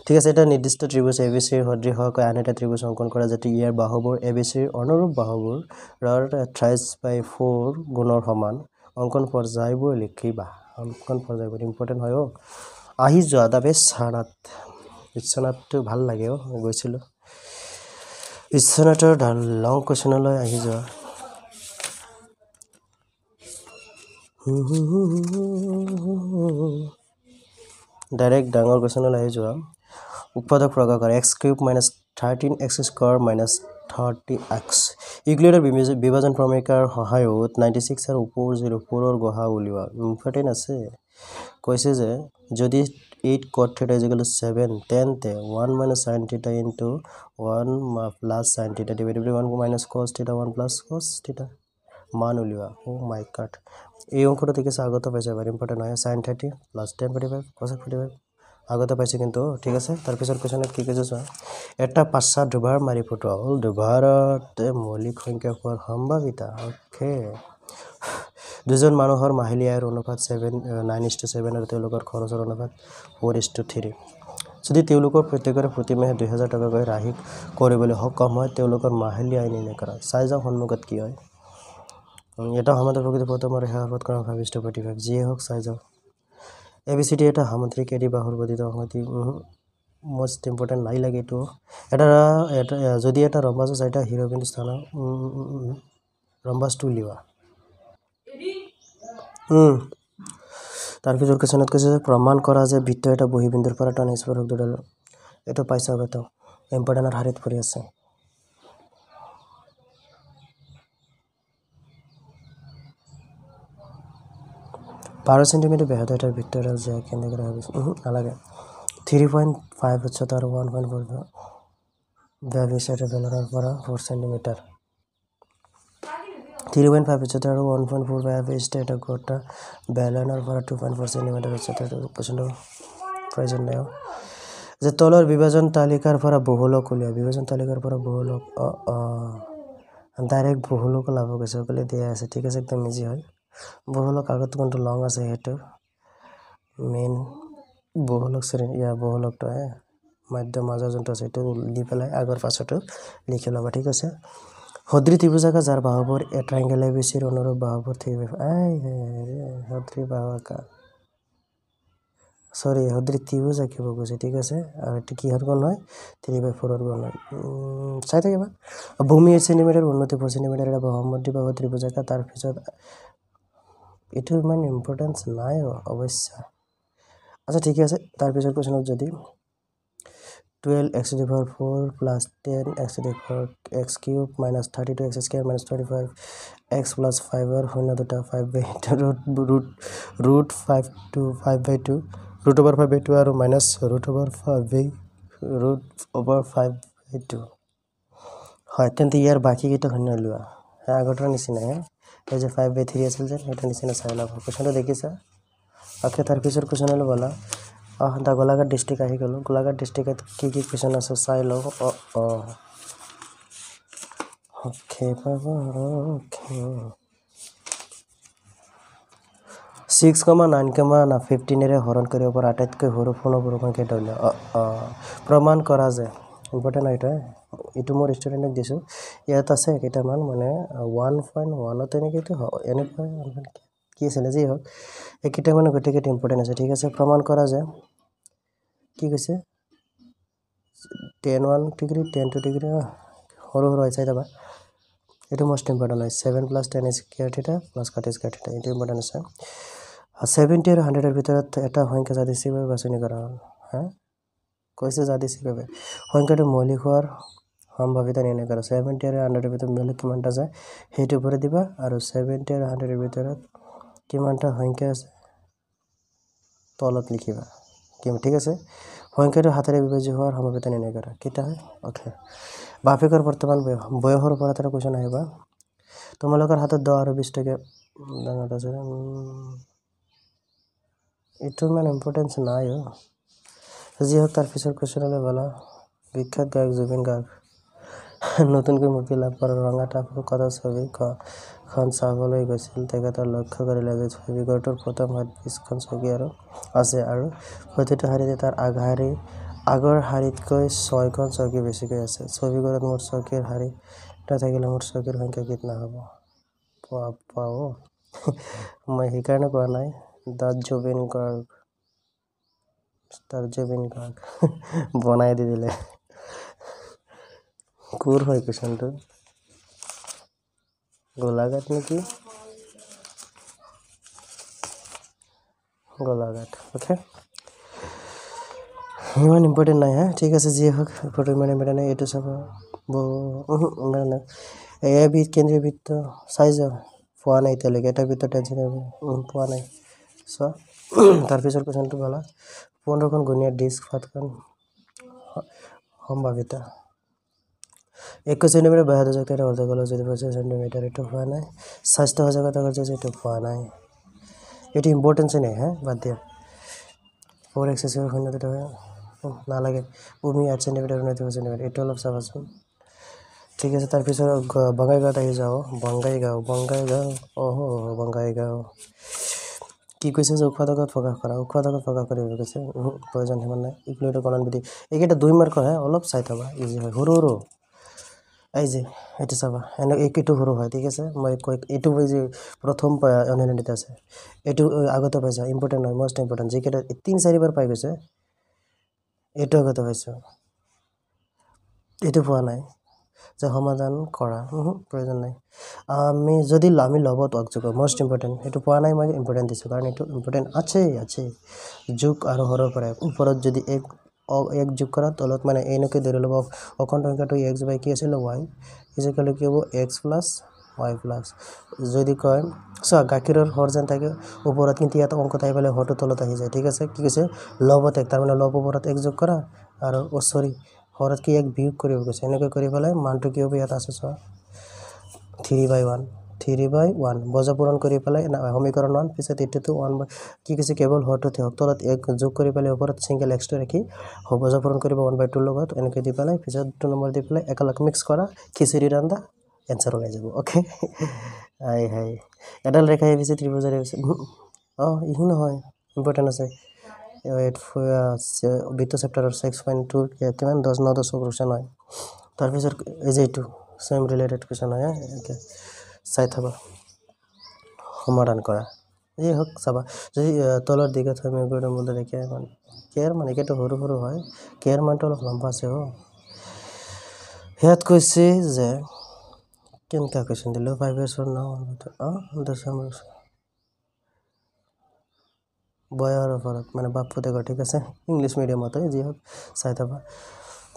ঠিক আছে এটা নিৰ্দিষ্ট ত্ৰিভুজ ABC ৰ সদৃশ আন এটা ত্ৰিভুজ অংকন কৰা যাতে ইয়াৰ বাহুবোৰ ABC ৰ অনুৰূপ বাহুবোৰ 30/4 গুণৰ সমান অংকন পৰ্যায়বোৰ লিখিবা অংকন পৰ্যায়বোৰ ইম্পৰ্টেন্ট হয় আহি যোৱা দা বিশ্বনাথটো ভাল লাগে গৈছিল বিশ্বনাথৰ লং কোৱেশ্চনলৈ আহি যোৱা ডাইৰেক্ট ডাঙৰ কোৱেশ্চনলৈ আহি যোৱা উৎপাদক প্ৰকাশ কৰা x³ - 13x² - 30x ইউক্লিডৰ বিভাজন প্ৰমেয়ৰ সহায়ত 96 আৰু 404 ৰ গড় উলিওৱা ইম্পৰ্টেন্ট আছে কৈছে যে যদি 8 cot θ = 7 তেন্তে 1 - sin θ * 1 + sin θ / 1 - cos θ 1 + cos θ মান উলিওৱা মাই গড এই অংকটো ঠিক আছে আগতে পাইছে বাৰ ইম্পৰ্টেন্ট হয় sin 30 + tan 45 cos 45 আগতে পাইছে কিন্তু ঠিক আছে তাৰ পিছৰ কোৱেশ্চনত কি কৈছে চোৱা এটা পাঁচটা দুবাৰ মাৰি ফুটোৱা হল দুবাৰত মৌলিক সংখ্যা হোৱাৰ সম্ভাৱিতা ওকে দুজন মানুহৰ মাহিলী আয়ৰ অনুপাত 9:7 আৰু তেওঁলোকৰ খৰচৰ অনুপাত 4:3 যদি তেওঁলোকৰ প্ৰত্যেকৰে প্ৰতি মাহে 2000 টকাকৈ ৰাহি কৰিবলৈ সক্ষম হয় তেওঁলোকৰ মাহিলী আয় নিৰ্ণয় কৰা চাই যাও সন্মুখত কি হয় এটা সমান্তৰাল প্ৰকৃতিৰ প্ৰথম আৰু শেষ পদ কৰা 5:45 যিয়ে হোক চাই যাও ABCD এটা সামুদ্ৰিক এডি বাহুৰ গঠিত সংহতি most important নাই লাগে তো এটা যদি এটা ৰম্বাস চাইটা হিৰবিন্দু স্থান ৰম্বাসটো লিওয়া তাৰ পিছৰ কোৱেশ্চনত কৈছে প্ৰমাণ কৰা যে বৃত্ত এটা বহিবিন্দুৰ পৰা টান স্পৰ্শক দুডাল এটা পাইছা গতো ইম্পৰ্টেন্ট হাৰিত পৰি আছে 12 সেন্টিমিটাৰ ব্যাসাৰ্ধ এটা বৃত্তৰ যে কেন্দ্ৰ হৈছে নালাগে 3.5 উচ্চতা আৰু 1.4 ব্যাসাৰ্ধ বেলনৰ পৰা 4 সেন্টিমিটাৰ 3.5 উচ্চতা আৰু 1.4 ব্যাসাৰ্ধ এটা গোটা বেলনৰ পৰা 2.4 সেন্টিমিটাৰ উচ্চতাৰ পছন্দ প্ৰয়োজন নাই যে তলৰ বিভাজন তালিকাৰ পৰা বহুলক উলিয়া বিভাজন তালিকাৰ পৰা বহুলক ডাইৰেক্ট বহুলক লাভ গৈছে কলে দিয়া আছে ঠিক আছে একদম ইজি হয় বহুলক আগত কোনটো লং আছে হেটো মেইন বহুলক শ্ৰেণী ইয়া বহুলকটো মধ্য মাজৰ যোনটো আছে এটো দি পেলাই আগৰ পাছটো লিখি লবা ঠিক আছে সদৃ ত্ৰিভুজাকাৰ যাৰ বাহুবোৰ এ ট্ৰায়াঙ্গেল ABC ৰ অনুৰূপ বাহুবোৰ 3/5 সদৃ বাহুকা সৰি ইহঁতে ত্ৰিভুজ আঁকিব গৈছে ঠিক আছে আৰু এইটো কিহৰ গুণ হয় 3/4 গুণ হয় চাই থাকিবা ভূমি 8 সেন্টিমিটাৰ উন্নতি 4 সেন্টিমিটাৰ এটা সমদ্বি বাহু ত্ৰিভুজ আঁকা তাৰ পিছত এইটো ইমান ইম্পৰ্টেন্স নাই অৱশ্য আচ্ছা ঠিক আছে তাৰ পিছত কোৱেশ্যনত যদি 12x to the power 4 plus 10x to the power x cube minus 32x square minus 25x plus 5 or 5/2 root 5 to 5/2 root over 5/2 আৰু minus root over 5/2 হয় তেন্তে ইয়াৰ বাকি কেইটা শূন্য লোৱা আগৰ নিচিনা এই যে 5/3 আছিল যে এটা নিচিনা চাই লওক কোৱেশ্যনটো দেখিছা ওকে তাৰ পিছৰ কোৱেশ্যন হলো বলা দা গোলাঘাট ডিস্ট্ৰিক্ট আহি গলো গোলাঘাট ডিস্ট্ৰিক্টত কি কোৱেশ্যন আছে চাই লও ওকে বাবা ওকে 6,9,15 এৰে হৰণ কৰিব পৰা আটাইতকৈ সৰু পূৰ্ণবৰ্গ কেইটা উলিওৱা প্ৰমাণ কৰা যে ইম্পৰ্টেণ্ট এইটো মোৰ ষ্টুডেণ্টক দিছো ইয়াত আছে কেইটামান মানে 1.1 তেনেকেইটো এনেকুৱা কি আছিলে যি হওক এইকেইটা মানে গোটেইকেইটা ইম্পৰ্টেণ্ট আছে ঠিক আছে প্ৰমাণ কৰা যে কি কৈছে 10 ডিগ্ৰী 10 ডিগ্ৰী সৰু হৈ চাই যাবা এইটো মোষ্ট ইম্পৰ্টেণ্ট হয় 7 + 10 স্কয়াৰ থিটা + cot স্কয়াৰ থিটা এইটো ইম্পৰ্টেণ্ট আছে 70 আৰু 100 এৰ ভিতৰত এটা সংখ্যা যাদৃচ্ছিকভাৱে বাছনি কৰা হা কৈছে যাদৃচ্ছিকভাৱে সংখ্যাটো মৌলিক হোৱাৰ সম্ভাৱিতা নিৰ্ণয় কৰা 70 আৰু 100 এৰ ভিতৰত মৌলিক কিমানটা আছে সেইটো ওপৰত দিবা আৰু 70 আৰু 100 এৰ ভিতৰত কিমানটা সংখ্যা আছে তলত লিখিবা ঠিক আছে সংখ্যাটো হাতেৰে বিভাজ্য হোৱাৰ সম্ভাৱিতা নিৰ্ণয় কৰা কিটা হয় ওকে বাপেকৰ বৰ্তমান বয়সৰ ওপৰত এটা কোৱেশ্যন আহিবা তোমালোকৰ হাতত 10 আৰু 20 টকা দাঙত আছে এইটো মানে ইম্পৰ্টেন্স নাই যি হওক তাৰ পিছৰ কোৱেশ্যনলৈ বলা বিখ্যাত গায়ক জুবিন গাৰ্গ নতুনকৈ মুক্তি লাভ কৰা ৰঙা টাপুৰ কথা ছবিখন চাবলৈ গৈছিল তেখেতৰ লক্ষ্য কৰিলে যে ছবিঘৰটোৰ প্ৰথম হাত 20খন চকী আৰু আছে আৰু প্ৰতিটো শাৰীতে তাৰ আগৰ শাৰীতকৈ 6খন চকী বেছিকৈ আছে ছবিঘৰত মুঠ চকীৰ শাৰী নাথাকিলে মুঠ চকীৰ সংখ্যা কিমান হ'ব পাব মই সেইকাৰণে কোৱা নাই দাঁত জুবিন গাৰ্গ বনাই দি দিলে কোৰ হয় কোৱেশ্যনটো গোলাঘাট নেকি গোলাঘাট ওকে ইমান ইম্পৰ্টেণ্ট নাই ঠিক আছে যি হওক ফটো ইমান ইম্পৰ্টেণ্ট নাই এইটো চাব এয়া কেন্দ্ৰীয় বৃত্ত চাই যাওঁ পোৱা নাই এতিয়ালৈকে এটা বৃত্ত টেনশ্যন পোৱা নাই চোৱা তাৰপিছৰ কুৱেশ্যনটো বলা 15খন গুণীয়া ডিস্ক 7খন সম্ভাৱিতা 21 সেন্টিমিটাৰ 72 অৰ্ধগোলক যদি 25 সেন্টিমিটাৰ এইটো হোৱা নাই স্বাস্থ্য সজাগতা কাৰ্যসূচী এইটো পোৱা নাই এইটো ইম্পৰ্টেন্সে নাই বাদ দিয়া 4x² শূন্যটো নালাগে ভূমি 8 সেন্টিমিটাৰ 29 সেন্টিমিটাৰ এইটো অলপ চাবাচোন ঠিক আছে তাৰপিছত বঙাইগাঁৱত আহি যাওঁ বঙাইগাঁও কি কৈছে যে উৎপাদকত প্ৰকাশ কৰিব কৈছে প্ৰয়োজন সিমান নাই ইকুৱেটৰ কলন বিধি এইকেইটা 2 মাৰ্কৰ অলপ চাই থবা ইজি হয় সৰু এই যে এইটো চাবা এইটো সৰু হয় ঠিক আছে মই এইটো যে প্ৰথম অনলাইনতে আছে এইটো আগতে পাইছা ইম্পৰ্টেণ্ট হয় মোষ্ট ইম্পৰ্টেণ্ট যিকেইটা 3-4 বাৰ পাই গৈছে এইটো আগতে পাইছো এইটো পোৱা নাই যে সমাধান কৰা প্ৰয়োজন নাই আমি লগত যোগ মোষ্ট ইম্পৰ্টেণ্ট এইটো পোৱা নাই মই ইম্পৰ্টেণ্ট দিছোঁ কাৰণ এইটো ইম্পৰ্টেণ্ট আছে যোগ আৰু হৰৰ পৰা ওপৰত যদি এক যোগ কৰা তলত মানে এনেকৈ ধৰি ল'ব অখণ্ড সংখ্যাটো x বাই কি আছিল y ইজিক্যাল কি হ'ব x + y + যদি কয় চোৱা গাখীৰৰ হৰ যেন থাকে ওপৰত কিন্তু ইয়াত অংকত আহি পেলাই হৰটো তলত আহি যায় ঠিক আছে কি কৈছে লবত এক তাৰমানে লব ওপৰত এক যোগ কৰা আৰু হৰত কি এক বিয়োগ কৰিব কৈছে এনেকৈ কৰি পেলাই মানটো কি হ'ব ইয়াত আছে চোৱা 3/1 বজা পূৰণ কৰি পেলাই সমীকৰণ 1 পিছত এইটোতো 1 কি কৈছে কেৱল হৰটোতে হওক তলত এক যোগ কৰি পেলাই ওপৰত সিঙ্গেল x টো ৰাখি বজা পূৰণ কৰিব 1/2 লগত এনেকৈ দি পেলাই পিছত 2 নম্বৰ দি পেলাই একেলগ মিক্স কৰা খিচৰি ৰান্ধা এনসাৰ ওলাই যাব ওকে হাই এডাল ৰেখা এবিসি ত্ৰিভুজৰ এবিসি ইহু নহয় ইম্পৰ্টেণ্ট আছে বৃত্ত চেপ্টাৰৰ 6.2 কিমান 10 কোৱেশ্যন হয় তাৰপিছত এই যে এইটো সেম ৰিলেটেড কোৱেশ্যন হয় চাই থাকা সমাধান কৰা এই হোক চাবা যদি তলৰ দিকে থৈ মেকুৰীটো মূলতে কেয়াৰ মানে এতিয়াতো সৰু সৰু হয় কেয়াৰ মানটো অলপ লম্বা আছে ইয়াত কৈছে যে কেনেকুৱা কুৱেশ্যন দিলোঁ 5 years from now বয়সৰ ওপৰত মানে বাপ পুতেকৰ ঠিক আছে ইংলিছ মিডিয়ামত হয় যি হোক চাই থবা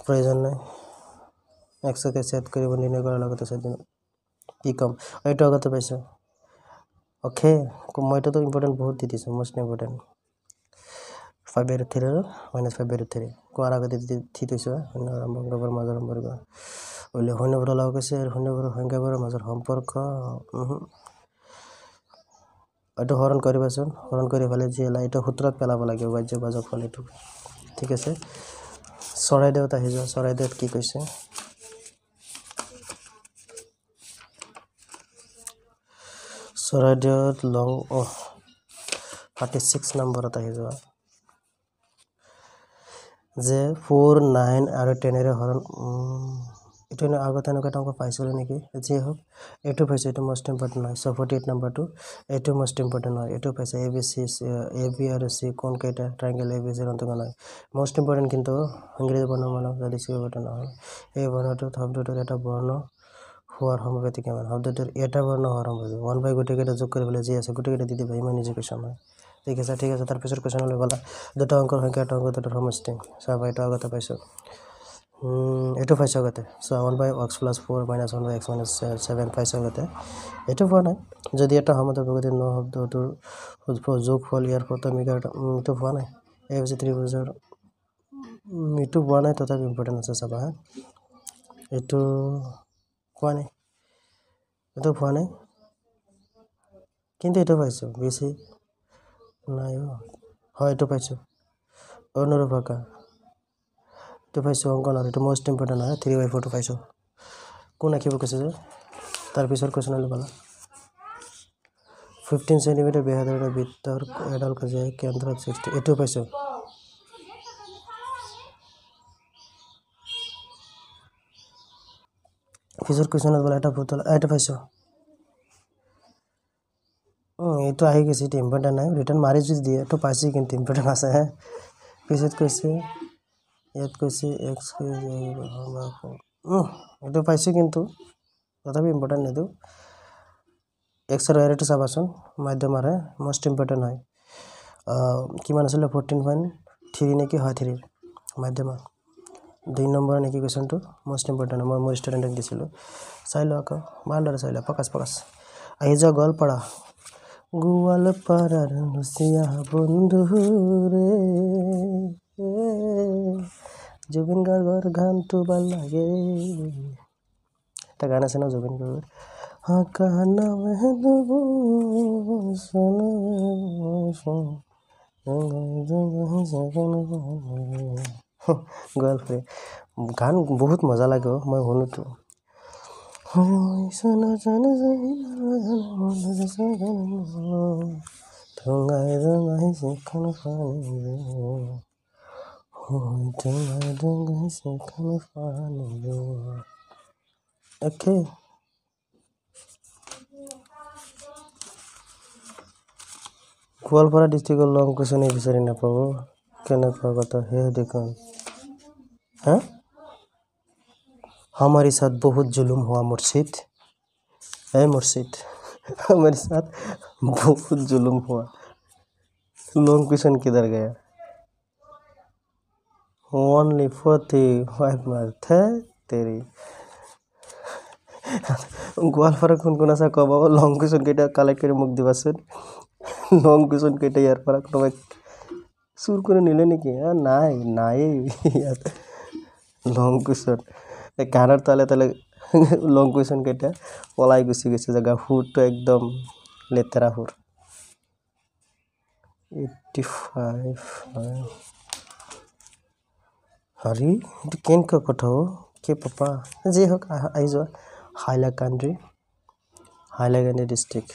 প্ৰয়োজন নাই এক্সকে চেট কৰিব নিৰ্ণয় কৰাৰ লগতে চাই দিম কি ক'ম এইটো আগতে পাইছোঁ অ'কে মইতো ইম্পৰ্টেণ্ট বহুত দি দিছোঁ মষ্ট ইম্পৰ্টেণ্ট 5/3 -5/3 কোৱাৰ আগতে দি থৈছোঁ শূন্যৰ মাজৰ সম্পৰ্ক বুলি শূন্যবোৰৰ লগত কৈছে আৰু শূন্যবোৰৰ সংখ্যাবোৰৰ মাজৰ সম্পৰ্ক এইটো হৰণ কৰিবাচোন হৰণ কৰি পেলাই যি এইটো সূত্ৰত পেলাব লাগিব বাজ্য বাজক ফল এইটো ঠিক আছে চৰাইদেউত আহি যোৱা চৰাইদেউত কি কৈছে চৰাইদেউত লং 36 নম্বৰত আহি যোৱা যে 4 9 আৰু 10 হৰণ এইটো আগতে এনেকুৱা অংক পাইছিলোঁ নেকি যি হোক এইটো পাইছোঁ এইটো মষ্ট ইম্পৰ্টেণ্ট হয় 48 নম্বৰটো এইটো মষ্ট ইম্পৰ্টেণ্ট হয় এইটো পাইছে AB আৰু C কোন কেইটা ট্ৰাইংগেল ABC অন্তৰ্গত হয় মষ্ট ইম্পৰ্টেণ্ট কিন্তু ইংৰাজী বৰ্ণমালা যদি C বৰ্ণ হয় এই বৰ্ণটোত শব্দটোৰ এটা বৰ্ণ হোৱাৰ সম্ভাৱনা কিমান শব্দটোৰ এটা বৰ্ণ হোৱাৰ সম্ভাৱনা 1 বাই গোটেইকেইটা যোগ কৰিবলৈ যি আছে গোটেইকেইটা দি দিবা ইমান ইজি কুৱেশ্যন হয় ঠিক আছে তাৰপিছত কুৱেশ্যনলৈ গ'লা দুটা অংকৰ সংখ্যা এটা অংক দুটাৰ সমষ্টি চাবা এইটো আগতে পাইছোঁ এইটো পাইছোঁ আগতে চ' 1/x + 4 - 1/x - 7 পাইছোঁ আগতে এইটো পোৱা নাই যদি এটা সমতাৰ প্ৰগতি ন শব্দটোৰ যোগফল ইয়াৰ প্ৰথমিকাৰ এইটো পোৱা নাই এই হৈছে ত্ৰিভুজৰ এইটো পোৱা নাই তথাপি ইম্পৰ্টেণ্ট আছে চাবা হা এইটো পোৱা নাই কিন্তু এইটো পাইছোঁ বেছি নাই হয় এইটো পাইছোঁ অনুৰূপ আকাৰ এইটো পাইছোঁ অংকনৰ এইটো মষ্ট ইম্পৰ্টেণ্ট হয় 3/4 পাইছোঁ কোন আঁকিব কৈছে যে তাৰপিছত কুৱেশ্যনলৈ গ'লা 15 চেণ্টিমিটাৰ ব্যাসৰ এটা বৃত্তৰ এডাল কাজিয়া কেন্দ্ৰত 60 এইটো পাইছোঁ পিছৰ কুৱেশ্যনত গ'লা এটা পুতলা এইটো পাইছোঁ এইটো আহি গৈছে এইটো ইম্পৰ্টেণ্ট নাই ৰিটাৰ্ণ মাৰি যদি দিয়ে এইটো পাইছোঁ কিন্তু ইম্পৰ্টেণ্ট আছে পিছত কৈছে ইয়াত কৈছে এক্স এইটো পাইছোঁ কিন্তু তথাপি ইম্পৰ্টেণ্ট এইটো এক্স আৰু এৰটো চাবাচোন মাধ্যমাৰে মষ্ট ইম্পৰ্টেণ্ট হয় কিমান আছিলে 14.3 নেকি হয় 3 মাধ্যমা 2 নম্বৰ নেকি কুৱেশ্যনটো মষ্ট ইম্পৰ্টেণ্ট মই মোৰ ষ্টুডেণ্টক দিছিলোঁ চাই লওঁ আকৌ ভালদৰে চাই লওঁ ফকাছ আহি যোৱা গোৱালপাৰাৰ নুচিয়া বন্ধুৰে জুবিন গাৰ্গৰ গানটো ভাল লাগে এটা গান আছে ন জুবিন গাৰ্গৰ গোৱালপাৰা গান বহুত মজা লাগে মই শুনোতো Okay. গোৱালপাৰা ডিষ্ট্ৰিক্টৰ লং কুৱেশ্যন বিচাৰি নাপাব কেনেকুৱা কথা হে দেখোন হা हमारे साथ बहुत जुल्म हुआ मुर्शिद है मुर्शिद हमारे साथ बहुत जुल्म हुआ लॉन्ग क्वेश्चन किधर गया ओनली 45 मार्क थे तेरी গোৱালপাৰা কোন আছে ক'ব লং কুৱেশ্যন কেইটা কালেক্ট কৰি মোক দিবাচোন লং কুৱেশ্যন কেইটা ইয়াৰ পৰা কোনোবাই চুৰ কৰি নিলে নেকি নাই ইয়াত লং কুৱেশ্যন গানৰ তালে লং কুৱেশ্যন কেইটা পলাই গুচি গৈছে জেগা সুৰটো একদম লেতেৰা সুৰ 85 হৰি এইটো কেনেকুৱা কথা কি পাপা যি হওক আহি যোৱা হাইলাকান্দি ডিষ্ট্ৰিক্ট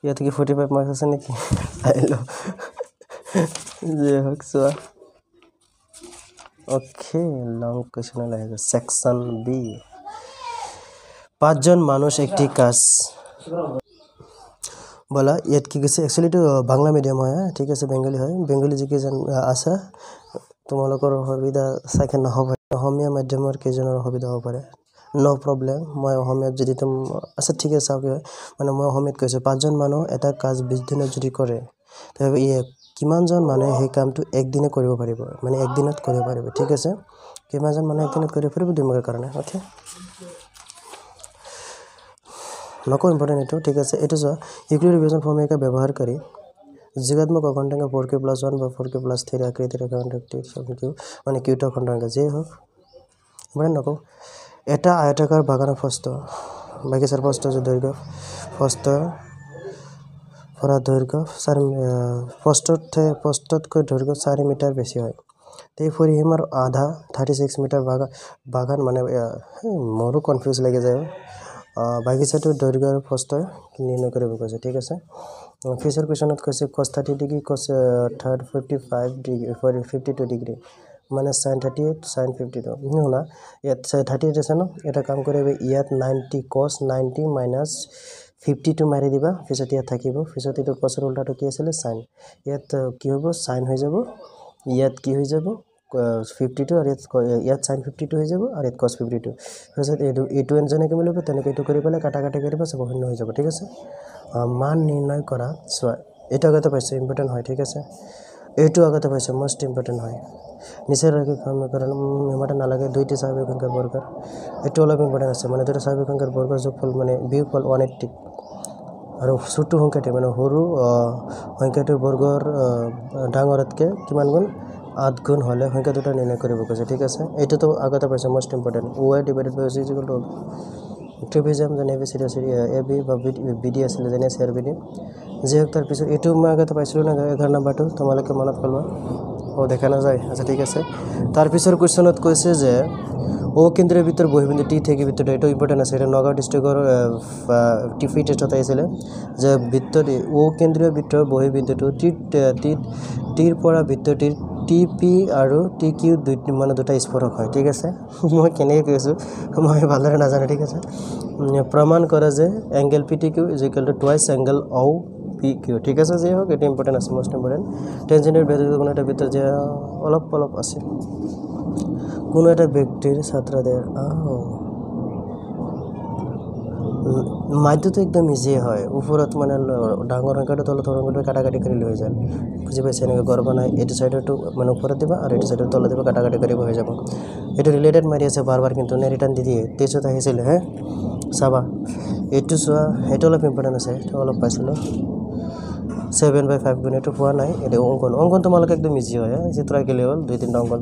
ইয়াতে কি 45 মাৰ্কছ আছে নেকি চাই লওঁ যি হওক চোৱা ওকে লং কুৱেশ্যন আহিছে সেকশন বি 5 জন মানুষ একটি কাজ বলা ইয়াত কি কৈছে একচুয়ালি তো বাংলা মিডিয়াম হয় ঠিক আছে বেঙ্গলী হয় বেঙ্গলী যিকেইজন আছে তোমালোকৰ সুবিধা চাগে নহ'ব অসমীয়া মাধ্যমৰ কেইজনৰ সুবিধা হ'ব পাৰে নো প্ৰবলেম মই অসমীয়াত যদি তুমি আচ্ছা ঠিক আছে মানে মই অসমীয়াত কৈছোঁ 5 জন মানুহ এটা কাজ 20 দিনত যদি কৰে তবে কিমানজন মানুহে সেই কামটো একদিনে কৰিব পাৰিব মানে একদিনত কৰিব পাৰিব ঠিক আছে কিমানজন মানুহে একদিনত কৰিব পাৰিব দিমৰ কাৰণে ওকে নকো ইম্পৰ্টেন্ট এটো ঠিক আছে এটো যা ইকুইলিব্ৰিয়াম ৰিভিজন ফৰ্মুলা ব্যৱহাৰ কৰি যোগাত্মক অখণ্ডাংক 4k + 1 বা 4k + 3 আকৃতিৰ অখণ্ডাংক মানে কিউটা অখণ্ডাংক যে হোক মানে নকো এটা আয়তাকাৰ বাগানৰ প্ৰস্থ বাকি চাৰ প্ৰস্থ যে দৈৰ্ঘ্য প্ৰস্থ পৰা দৈৰ্ঘ্য 4 প্ৰস্থতকৈ দৈৰ্ঘ্য 4 মিটাৰ বেছি হয় এই পৰিসীমাৰ আধা 36 মিটাৰ বাগান মানে মোৰো কনফিউজ লাগি যায় বাগিচাটো দৈৰ্ঘ্য আৰু প্ৰস্থ নিৰ্ণয় কৰিব কৈছে ঠিক আছে ফিচাৰ কোৱেশ্যনত কৈছে cos 30 degree cos 55 degree 52 degree মানে sin 38 sin 52 শুনা ইয়াত 38 আছে ন এটা কাম কৰিবে ইয়াত 90 cos 90 minus 52 মাৰি দিবা পিছত ইয়াত থাকিব পিছত এটো cos ৰ উল্টাটো কি আছিল sin ইয়াত কি হ'ব sin হৈ যাব ইয়াত কি হৈ যাব 52 আৰু ইয়াত sin 52 হৈ যাব আৰু ইয়াত cos 52 পিছত এটো এনজনে কি মিলিব তেনেকৈ এটো কৰি পেলাই কাটা কাটি কৰিবা সব শূন্য হৈ যাব ঠিক আছে মান নিৰ্ণয় কৰা সোৱা এটা আগতে পাইছে ইম্পৰ্টেন্ট হয় ঠিক আছে এটো আগতে পাইছে মোস্ট ইম্পৰ্টেন্ট হয় নিচেৰ সমীকৰণ ইম্পৰ্টেন্ট নালাগে দুইটি স্বাভাৱিক সংখ্যাৰ বৰ্গৰ এটো অলপ ইম্পৰ্টেন্ট আছে মানে দুইটা স্বাভাৱিক সংখ্যাৰ বৰ্গৰ যোগফল মানে বিয়োগফল 180 আৰু ছোট সংখ্যাটি মানে সৰু সংখ্যাটোৰ বৰ্গৰ ডাঙৰতকে কিমান গুণ 8 গুণ হলে সংখ্যা দুটা নিৰ্ণয় কৰিব কৈছে ঠিক আছে এটো তো আগতে পাইছে most important y divided by c equal to ট্ৰিপিজিয়াম যেনে ABCD AB বা BD আছিল যেনে CRBD যে তাৰ পিছত এটো মই আগতে পাইছিলো না 11 নম্বৰটো তোমালোকে মনত পেলোৱা দেখা না যায় আচ্ছা ঠিক আছে তাৰ পিছৰ কোৱেশ্যনত কৈছে যে ও কেন্দ্ৰীয় বৃত্তৰ বহিবিন্দু টি থেকে বৃত্তটো এটো ইম্পৰ্টেন্ট আছে এটা নগাঁও ডিস্ট্ৰিক্টৰ টিফি টেষ্টত আহিছিল যে বৃত্তটি ও কেন্দ্ৰীয় বৃত্তৰ বহিবিন্দুটো টিৰ পৰা বৃত্তটিৰ টিপি আৰু টিকিউ মানে দুটা স্পৰ্শক হয় ঠিক আছে মই কেনেকৈ কৈছো মই ভালদৰে নাজানো ঠিক আছে প্ৰমাণ কৰা যে angle PTQ = twice angle OPQ ঠিক আছে যে হোক এটা ইম্পৰ্টেন্ট আছে মোস্ট ইম্পৰ্টেন্ট টেনজেন্টেৰ বেদিত কোনো এটা বৃত্ত যে অলপ আছে কোনো এটা ব্যক্তিৰ ছাত্ৰদেৰ মাধ্যটো একদম ইজি হয় উপৰত মানে ডাঙৰ সংখ্যাটো তলত সংখ্যাটো কাটাকাটি কৰি লৈ যায় বুজি পাইছে এনেকৈ গৰ্ব নাই এটো সাইডটো মানে উপৰত দিবা আৰু এটো সাইডত তলত দিবা কাটাকাটি কৰিব হৈ যাব এটো ৰিলেটেড মাৰি আছে বাৰবাৰ কিন্তু নে ৰিটাৰ্ন দি দিয়ে তেজত আহিছিল হে চাবা এটো সোৱা এটো অলপ ইম্পৰ্টেন্ট আছে এটো অলপ পাইছিলো 7/5 গুণ এটো পোৱা নাই এটো অঙ্কন তোমালোকে একদম ইজি হয় চিত্ৰ আঁকিলে হ'ল দুই তিনটা অঙ্কন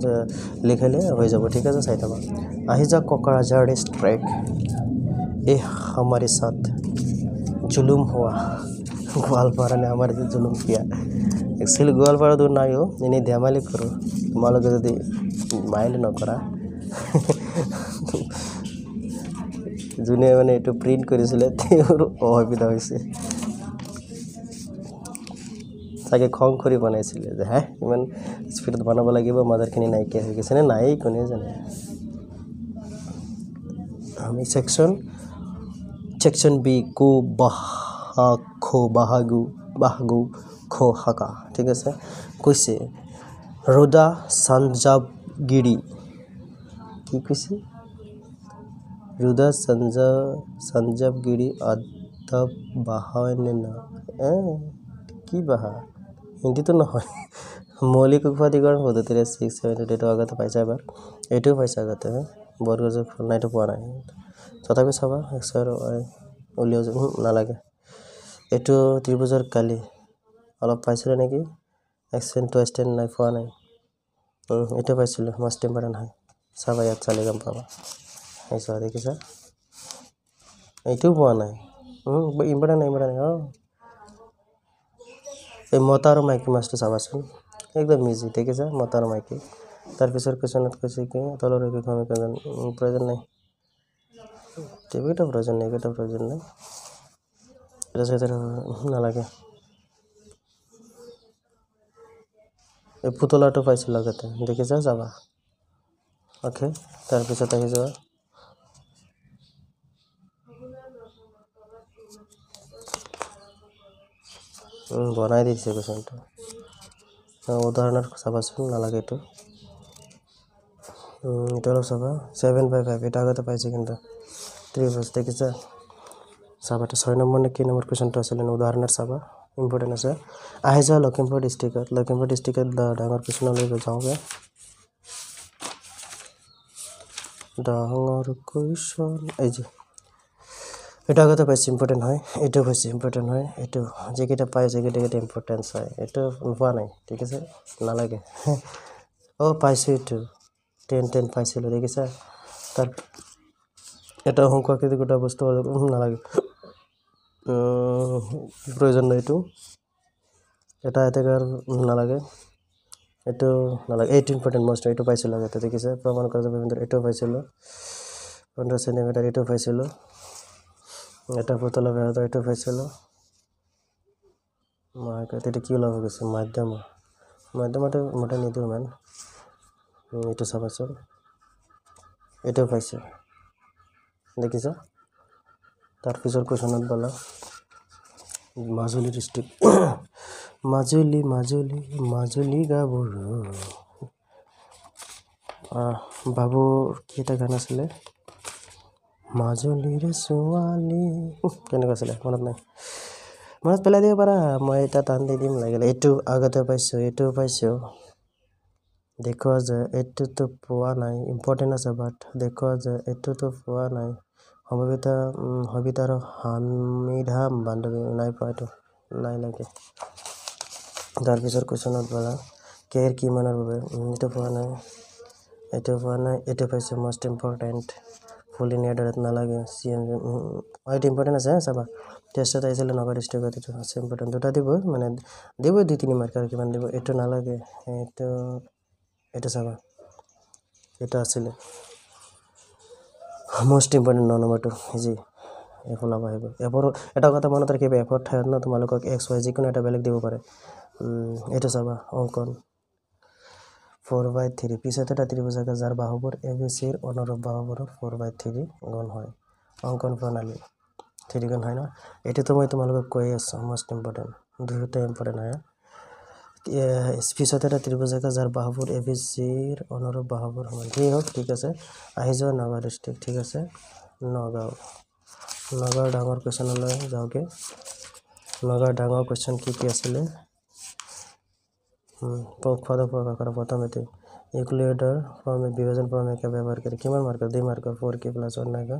লিখিলে হৈ যাব ঠিক আছে চাই থাকা আহি যা কোকৰাঝাৰ ডিস্ট্ৰিক্ট ए हमारे साथ जुलूम हुआ गोवालपारा ने हमारे साथ जुलूम किया एक्चुअली गोवालपारा दूर ना हो इन्हें धमाली करो तुम्हारे यदि माइंड न करा যোনে মানে এটো প্ৰিন্ট কৰিছিল তেওঁৰ অসুবিধা হৈছে তাকে খং কৰি বনাইছিল যে হ্যাঁ ইমান স্পিডত বনাব লাগিব মাদাৰখিনি নাইকিয়া হৈ গৈছে নে নাই কোনে জানে আমি সেকশন বি কো বাহাগু খো হাকা ঠিক আছে কৈছে রোদা সঞ্জাবগিরি কি কৈছে রোদা সঞ্জাবগিরি আদব বাহানে না কি বাহা হিন্দি তো নহয় মৌলিক উপাধিকৰণ পদ্ধতিৰে 6 7 8 আগতে পাইছা এবাৰ এটো পাইছা আগতে বৰ্গযোগ ফল নাইটো পোৱা নাই তথাপি চাবা এক্সৰ উলিয়াও নালাগে এটো ত্ৰিভুজৰ কালি অলপ পাইছিল নেকি এক্সেন টু এক্সটেন নাই পোৱা নাই এটো পাইছিল মাষ্ট ইম্পৰ্টেন্ট হয় চাবা ইয়াত চালে গম পাবা এইসা দেখিছা এইটো পোৱা নাই ইম্পৰ্টেন্ট এই মতা আৰু মাইকী মাছটো চাবাচোন একদম ইজি দেখিছা মতা আৰু মাইকী তাৰ পিছৰ কোৱেশ্যনত কৈছে কি তলৰ সমীকৰণ প্ৰয়োজন নাই টিভিটা প্ৰয়োজন নাই এটা প্ৰয়োজন নাই এটা সাইডে নালাগে এই পুতলাটো পাইছিল লগতে দেখিছা যাবা ওকে তাৰ পিছত আহি যোৱা বনাই দিছে কোৱেশ্যনটো উদাহৰণৰ চাবাচোন নালাগে এইটো এটা অলপ চাবা 7/5 এটা আগতে পাইছে কিন্তু 3 দেখিছা চাবা 6 নম্বৰ নে কি নম্বৰ কোৱেশ্যনটো আছিল উদাহৰণৰ চাবা ইম্পৰ্টেণ্ট আছে আহি যাওঁ লখিমপুৰ ডিষ্ট্ৰিক্টত ডাঙৰ কোৱেশ্যনলৈ যাওঁগে ডাঙৰ কুৱেশ্যন এই যে এটা আগতে পাইছে ইম্পৰ্টেণ্ট হয় এইটো পাইছে ইম্পৰ্টেণ্ট হয় এইটো যিকেইটা পাইছে সেইকেইটা ইম্পৰ্টেন্স হয় এইটো পোৱা নাই ঠিক আছে নালাগে পাইছে এইটো 10 পাইছিলোঁ দেখিছা তাৰ এটা অংক আকৃতি গোটা বস্তু নালাগে প্ৰয়োজন নাই এইটো এটা আয়তাকাৰ নালাগে এইটো নালাগে এইটো ইম্পৰ্টেণ্ট মষ্ট এইটো পাইছিলোঁ আগতে দেখিছে প্ৰমাণ কৰা যাব এইটো পাইছিলোঁ 15 সেন্টিমিটাৰ এইটো পাইছিলোঁ এটা পুতলা বেহত এইটো পাইছিলোঁ এইটো কি ওলাব গৈছে মাধ্যমতে মোটা নিদিওঁ ইমান এইটো চাবাচোন এইটো পাইছে দেখিছা তাৰপিছৰ কুৱেশ্যনত বলা মাজুলী ডিষ্ট্ৰিক্ট মাজুলী গাভৰু বাবুৰ কি এটা গান আছিলে মাজুলীৰ ছোৱালী কেনেকুৱা আছিলে মনত নাই মনত পেলাই দিব পাৰা মই এটা টান দি দিম লাগিলে এইটো আগতে পাইছোঁ এইটো পাইছোঁ দেখুৱা যে এইটোতো পোৱা নাই ইম্পৰ্টেণ্ট আছে বাট দেখুৱা যে এইটোতো পোৱা নাই সবিতাৰ হামিধা বান্ধৱী নাই পোৱা এইটো নাই লাগে তাৰপিছৰ কুৱেশ্যনত বলা কেৰ কিমানৰ বাবে এইটো পোৱা নাই এইটো পাইছোঁ মষ্ট ইম্পৰ্টেণ্ট ফুল ইণ্ডিয়া ডাইৰেক্ট নালাগে এইটো ইম্পৰ্টেণ্ট আছে চাবা টেষ্টত আহিছিলে নগাঁও ডিষ্ট্ৰিক্টত এইটো আছে ইম্পৰ্টেণ্ট দুটা দিব মানে দিব 2-3 মাৰ্ক আৰু কিমান দিব এইটো নালাগে এইটো চাবা এইটো আছিলে মষ্ট ইম্পৰ্টেণ্ট 9 নম্বৰটো ইজি ওলাব আহিব এফৰ এটা কথা মনত ৰাখিবা এফৰ ঠাইত ন তোমালোকক XY যিকোনো এটা বেলেগ দিব পাৰে এইটো চাবা অংকন 4/3 পিছত এটা ত্ৰিভুজ আঁকা যাৰ বাহুবোৰ ABCৰ অনুৰূপ বাহুবোৰৰ 4/3 গুণ হয় অংকন প্ৰণালী 3 গুণ হয় ন এইটোতো মই তোমালোকক কৈ আছোঁ মষ্ট ইম্পৰ্টেণ্ট দুটা ইম্পৰ্টেণ্ট হয় পিছত এটা ত্ৰিভুজ আঁকা যাৰ বাহুবোৰ ABCৰ অনুৰূপ বাহুবোৰ সমান ঠিক হওক ঠিক আছে আহি যোৱা নগাঁও ডিষ্ট্ৰিক্ট ঠিক আছে নগাঁৱৰ ডাঙৰ কুৱেশ্যনলৈ যাওঁগে নগাঁৱৰ ডাঙৰ কুৱেশ্যন কি আছিলে প্ৰথমতে ইউক্লিডৰ বিভাজন প্ৰমেয় ব্যৱহাৰ কৰি কিমান মাৰ্কৰ 2 মাৰ্কৰ 4k + 1 নাইকা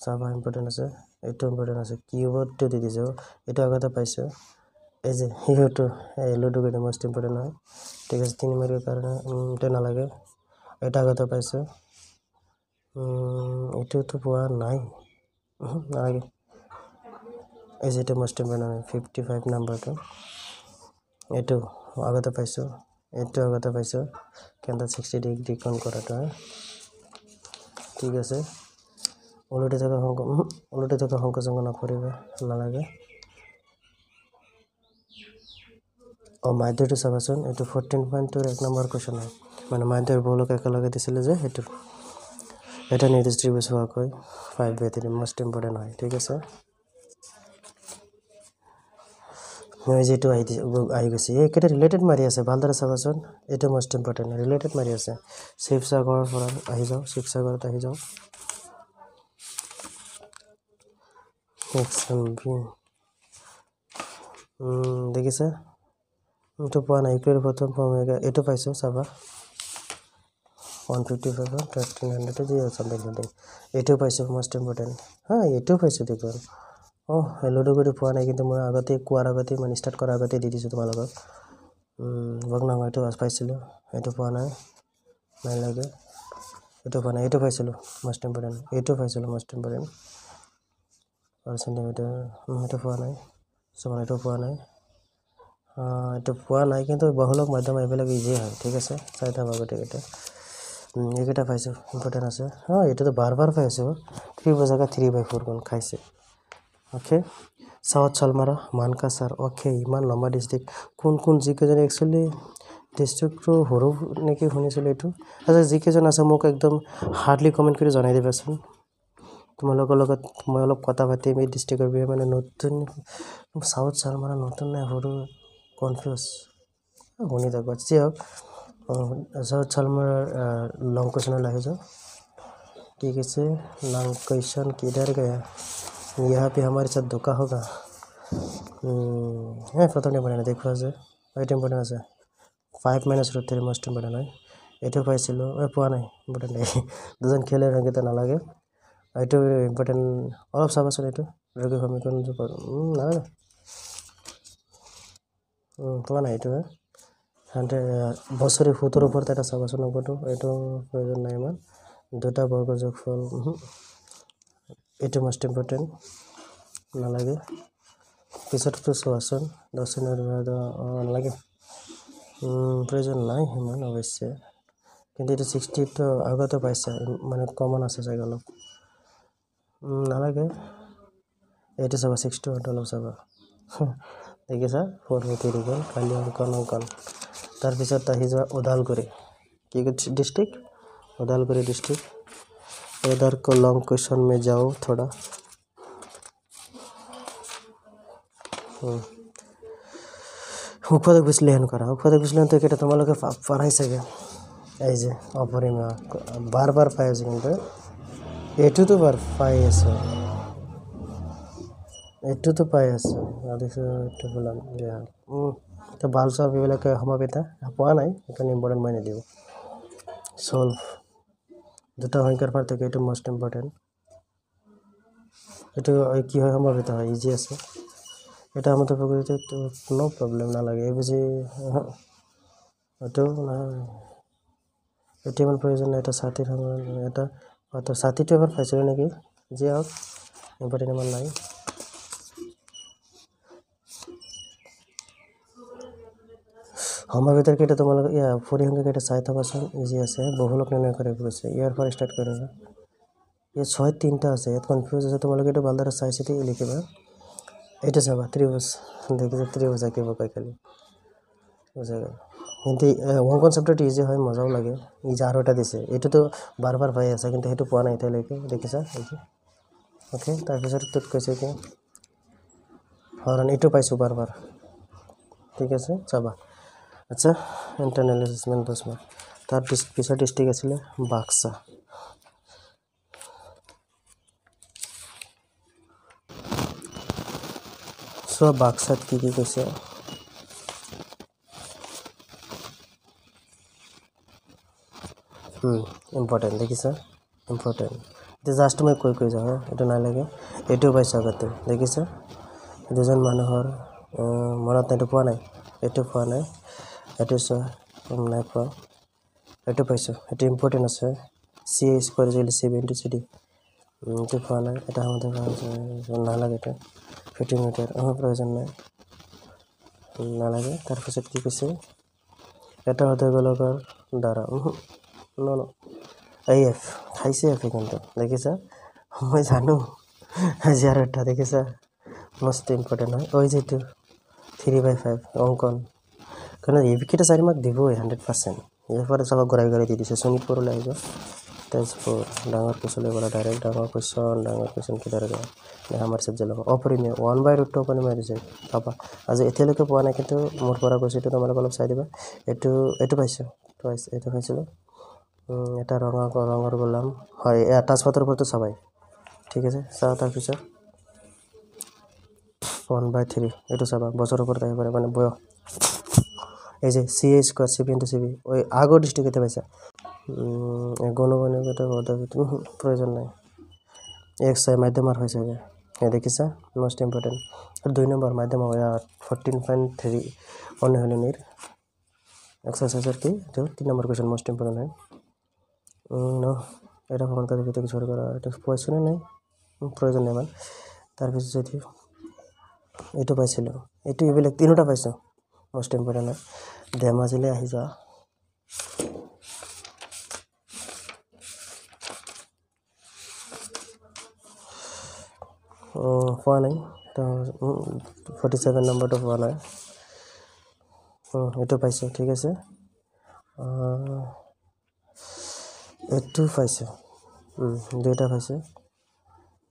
চাবা ইম্পৰ্টেণ্ট আছে এইটো ইম্পৰ্টেণ্ট আছে কিউবটো দি দিছে এইটো আগতে পাইছোঁ এই যে সিহঁতো লুডু গেম মষ্ট ইম্পৰ্টেণ্ট হয় ঠিক আছে 3 মাৰ্কৰ কাৰণে এইটো নালাগে এটা আগতে পাইছোঁ এইটোতো পোৱা নাই নালাগে এই যে এইটো মষ্ট ইম্পৰ্টেণ্ট হয় 55 নম্বৰটো এইটো আগতে পাইছোঁ কেন্দ্ৰ 60 ডিগ্ৰী কোণ কৰাটো ঠিক আছে ওলটি থকা সংকোচন নকৰিবা নালাগে মাধ্যটো চাবাচোন এইটো 14.2 1 নম্বৰ কুৱেশ্যন হয় মানে মাধ্যৰ বহুলোক একেলগে দিছিলে যে সেইটো এটা নিৰ্দিষ্ট ত্ৰিভুজ হোৱাকৈ 5/3 মষ্ট ইম্পৰ্টেণ্ট হয় ঠিক আছে মই যেটো আহি গৈছে এইকেইটা ৰিলেটেড মাৰি আছে ভালদৰে চাবাচোন এইটো মষ্ট ইম্পৰ্টেণ্ট ৰিলেটেড মাৰি আছে শিৱসাগৰৰ পৰা শিৱসাগৰত আহি যাওঁ দেখিছে এইটো পোৱা নাই ইকুৱেৰ প্ৰথম ফৰ্মুলা এইটো পাইছোঁ চাবা 155 1300 যি আছে এইটো পাইছোঁ মষ্ট ইম্পৰ্টেণ্ট এইটো পাইছোঁ দেখোন লুডু কৰি পোৱা নাই কিন্তু মই আগতে কোৱাৰ আগতে মানে ষ্টাৰ্ট কৰাৰ আগতে দি দিছোঁ তোমালোকক বগনাং এইটো পাইছিলোঁ এইটো পোৱা নাই লাগে এইটো পোৱা নাই এইটো পাইছিলোঁ মষ্ট ইম্পৰ্টেণ্ট এইটো পাইছিলোঁ মষ্ট ইম্পৰ্টেণ্ট সেন্টিমিটাৰ এইটো পোৱা নাই এইটো পোৱা নাই কিন্তু বহুলোক মাধ্যম এইবিলাক ইজি হয় ঠিক আছে চাই থাকা গোটেইকেইটা এইকেইটা পাইছোঁ ইম্পৰ্টেণ্ট আছে এইটোতো বাৰ পাইছোঁ 3/4 গুণ খাইছে অ'কে চাউথ চালমাৰা মানকাছাৰ ইমান লম্বা ডিষ্ট্ৰিক্ট কোন যিকেইজন একচুৱেলি ডিষ্ট্ৰিক্টটো সৰু নেকি শুনিছিলোঁ এইটো আচ্ছা যিকেইজন আছে মোক একদম হাৰ্ডলি কমেণ্ট কৰি জনাই দিবাচোন তোমালোকৰ লগত মই অলপ কথা পাতিম এই ডিষ্ট্ৰিক্টৰ বিষয়ে মানে নতুন সাউথ চালমাৰা নতুন নাই সৰু কনফিউজ শুনি থাকো যি হওক साउथ सलमान लॉन्ग क्वेश्चन लाए जो ठीक है लॉन्ग क्वेश्चन किधर गया यहाँ पे हमारे साथ धोखा होगा प्रथम इम्पोर्टेंट देखो आज एट इम्पोर्टेंट আছে 5 - √3 मोस्ट इम्पोर्टेंट হয় এটো পাইছিলো পোৱা নাই ইম্পৰ্টেন্ট নাই দুজন খেলে ৰঙিতে নালাগে এটো ইম্পৰ্টেন্ট অলপ চাবাচোন এটো ৰোগী সমীকৰণ নালাগে পোৱা নাই এটো বছৰে 17 উপৰ এটা চাবাচোন নম্বৰটো এটো প্ৰয়োজন নাই ইমান দুটা বৰ্গৰ যোগফল এটো মোষ্ট ইম্পৰ্টেন্ট নালাগে পিছৰটো চোৱাচোন 10 নালাগে প্রয়োজন নাই ইমান অবশ্য কিন্তু এটা 60 তো আগতে পাইছে মানে কমন আছে চাগে অলপ নালাগে এটা চাবা 60 অলপ চাবা দেখিছা 4 গল কালি অঙ্কন তার পিছত আহি যোৱা ওদালগুৰি কি डिस्ट्रिक्ट ओदालगुरी डिस्ट्रिक्ट इधर को लॉन्ग क्वेश्चन में जाओ थोड़ा উপপাদ্য বিশ্লেষণ কৰা উপপাদ্য বিশ্লেষণ তো কেটা তোমালোকে পঢ়াইছাগে এই যে অপরিমেয় বারবার পাই আছে কিন্তু এটু তো বার পাই আছে এটু তো পাই আছে দেখো একটু বললাম তো বাল সব এগুলোকে সমাপিতা পোৱা নাই এখানে ইম্পর্টেন্ট মানে দিব সলভ দুটা সংখ্যার পার্থক্য এটা মোস্ট ইম্পর্টেন্ট এটা কি হয় সমাপিতা হয় ইজি আছে এটা আমাদের প্রকৃতিতে তো কোনো প্রবলেম না লাগে এবিসি এটাও না এটা ইমান প্রয়োজন এটা 60 এটা তো 60 এবার পাইছিল নাকি যে হোক ইম্পর্টেন্ট ইমান নাই সমাপিতাৰ কেইটা তোমালোকে পৰিসংখ্যা কেইটা চাই থবাচোন ইজি আছে বহুলক নিৰ্ণয় কৰিব কৈছে ইয়াৰ পৰা ষ্টাৰ্ট কৰিবা এই 6 3টা আছে ইয়াত কনফিউজ আছে তোমালোকে এটা ভালদৰে চাই চিতি লিখিবা এটা চাবা ত্রিভুজ দেখিছে ত্রিভুজ আঁকিব কয় খালি বুঝাগা কিন্তু ওয়ান কনসেপ্টটো ইজি হয় মজাও লাগে এই যে আরোটা দিছে এটা তো বারবার পাই আছে কিন্তু হেতু পোৱা নাই তাইলৈকে দেখিছা এই যে ওকে তাৰপিছত তোত কৈছে কি হৰণ এটো পাইছো বাৰবাৰ ঠিক আছে চাবা আচ্ছা ইন্টাৰনাল অ্যাসেসমেন্ট 10 মাৰ্ক তাৰ পিছৰ ডিস্ট্রিক্ট আছিল বাক্সা সো বাক্সাত কি কৈছে ইম্পর্টেন্ট দেখিছা ইম্পর্টেন্ট এটা জাস্ট মই কৈ যাও এটা না লাগে এটো পাইছা আগতে দেখিছা দুজন মানুহৰ মনত এটো পোৱা নাই এটো পোৱা নাই এটো নাই পোৱা এটো পাইছো এটো ইম্পৰ্টেন্ট আছে সি স্কয়াৰ ইকুয়াল 7 * cd এটো পোৱা নাই এটা আমাদেৰ না লাগে এটা 50 মিটাৰ প্ৰয়োজন নাই না লাগে তাৰ পিছত কি কৈছে এটা হতে গোলকৰ দ্বাৰা নো আইএফ খাইছে এফ কিন্তু দেখিছা মই জানো হাজারটা দেখিছা মোস্ট ইম্পর্টেন্ট হয় ওই যেটো 3/5 অঙ্কন কারণ এই বিকেটা 4 মার্ক দিবই 100% এরপরে সব গড়াই দি দিছে শোনিতপুর লাই যাও তেজপুর ডাঙৰ কোচলে বলা ডাইৰেক্ট ডাঙৰ কোশ্চন কিদাৰ গা আমাৰ সাবজেক্ট লব অপৰিমেয় 1/√2 অপৰিমেয় দিছে পাপা আজি এতিয়ালৈকে পোৱা নাই কিন্তু মোৰ পৰা কৈছে তো তোমালোক অলপ চাই দিবা এটো পাইছো টুৱাইস এটো পাইছিলো এটা ৰঙৰ গোলাম হয় এটা স্পটৰ ওপৰতো চাবাই ঠিক আছে চাও তাৰ পিছত 1/3 এটো চাবা বছৰৰ ওপৰত আহিব পাৰে মানে বয়স এই যে সি স্কয়াৰ 7 * cb ওই আগৰ ডিস্ট্ৰিক্টতে পাইছা গণগণিত প্ৰয়োজন নাই এক্স আই মাধ্যমৰ হৈছে দেখিছা মোস্ট ইম্পৰ্টেন্ট আৰ 2 নম্বৰ মাধ্যম 14.3 অনুশীলনীৰ এক্সাৰসাইজৰ কি তো 3 নম্বৰ কোশ্চেন মোস্ট ইম্পর্টেন্ট হয় নো এটা ফোনটা দিতে কিছু করা এটা কোশ্চেন নাই প্রয়োজন নাই মানে তার পিছত যদি এটো পাইছিল এটো ইবেলে তিনটা পাইছো মোস্ট ইম্পর্টেন্ট হয় ধেমাজিলে আহি যা পোৱা নাই তো 47 নম্বৰটো পোৱা নাই এটো পাইছো ঠিক আছে এটো পাইছো দুটা পাইছো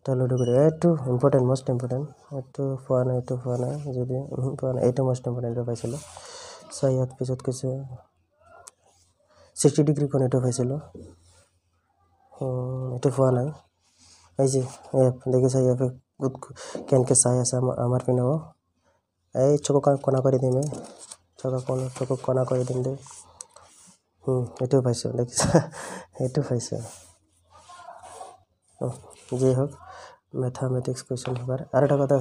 ডাউনলোড কৰি এইটো ইম্পৰ্টেণ্ট মষ্ট ইম্পৰ্টেণ্ট এইটো পোৱা নাই যদি পোৱা নাই এইটো মষ্ট ইম্পৰ্টেণ্ট এইটো পাইছিলোঁ চাই ইয়াত পিছত কৈছে 60 ডিগ্ৰী কোণ এইটো পাইছিলোঁ এইটো পোৱা নাই এই যে দেখিছে ইয়াত কেনেকৈ চাই আছে আমাৰ পিনেও এই চকু কণা কৰি দিম চকু কণা কৰি দিম দে এইটো পাইছোঁ দেখিছা এইটো পাইছোঁ যি হওক মেথামেটিক্স কুৱেশ্যন পেপাৰ আৰু এটা কথা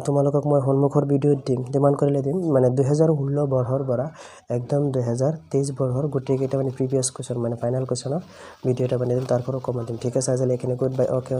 তোমালোকক মই সন্মুখৰ ভিডিঅ'ত দিম ডিমাণ্ড কৰিলে দিম মানে 2016 বৰ্ষৰ পৰা একদম 2023 বৰ্ষৰ গোটেইকেইটা মানে প্ৰিভিয়াছ কুৱেশ্যন মানে ফাইনেল কুৱেশ্যনৰ ভিডিঅ' এটা বনাই দিম তাৰ পৰা কমাই দিম ঠিক আছে আজিলৈ এইখিনি গুড বাই অ'কে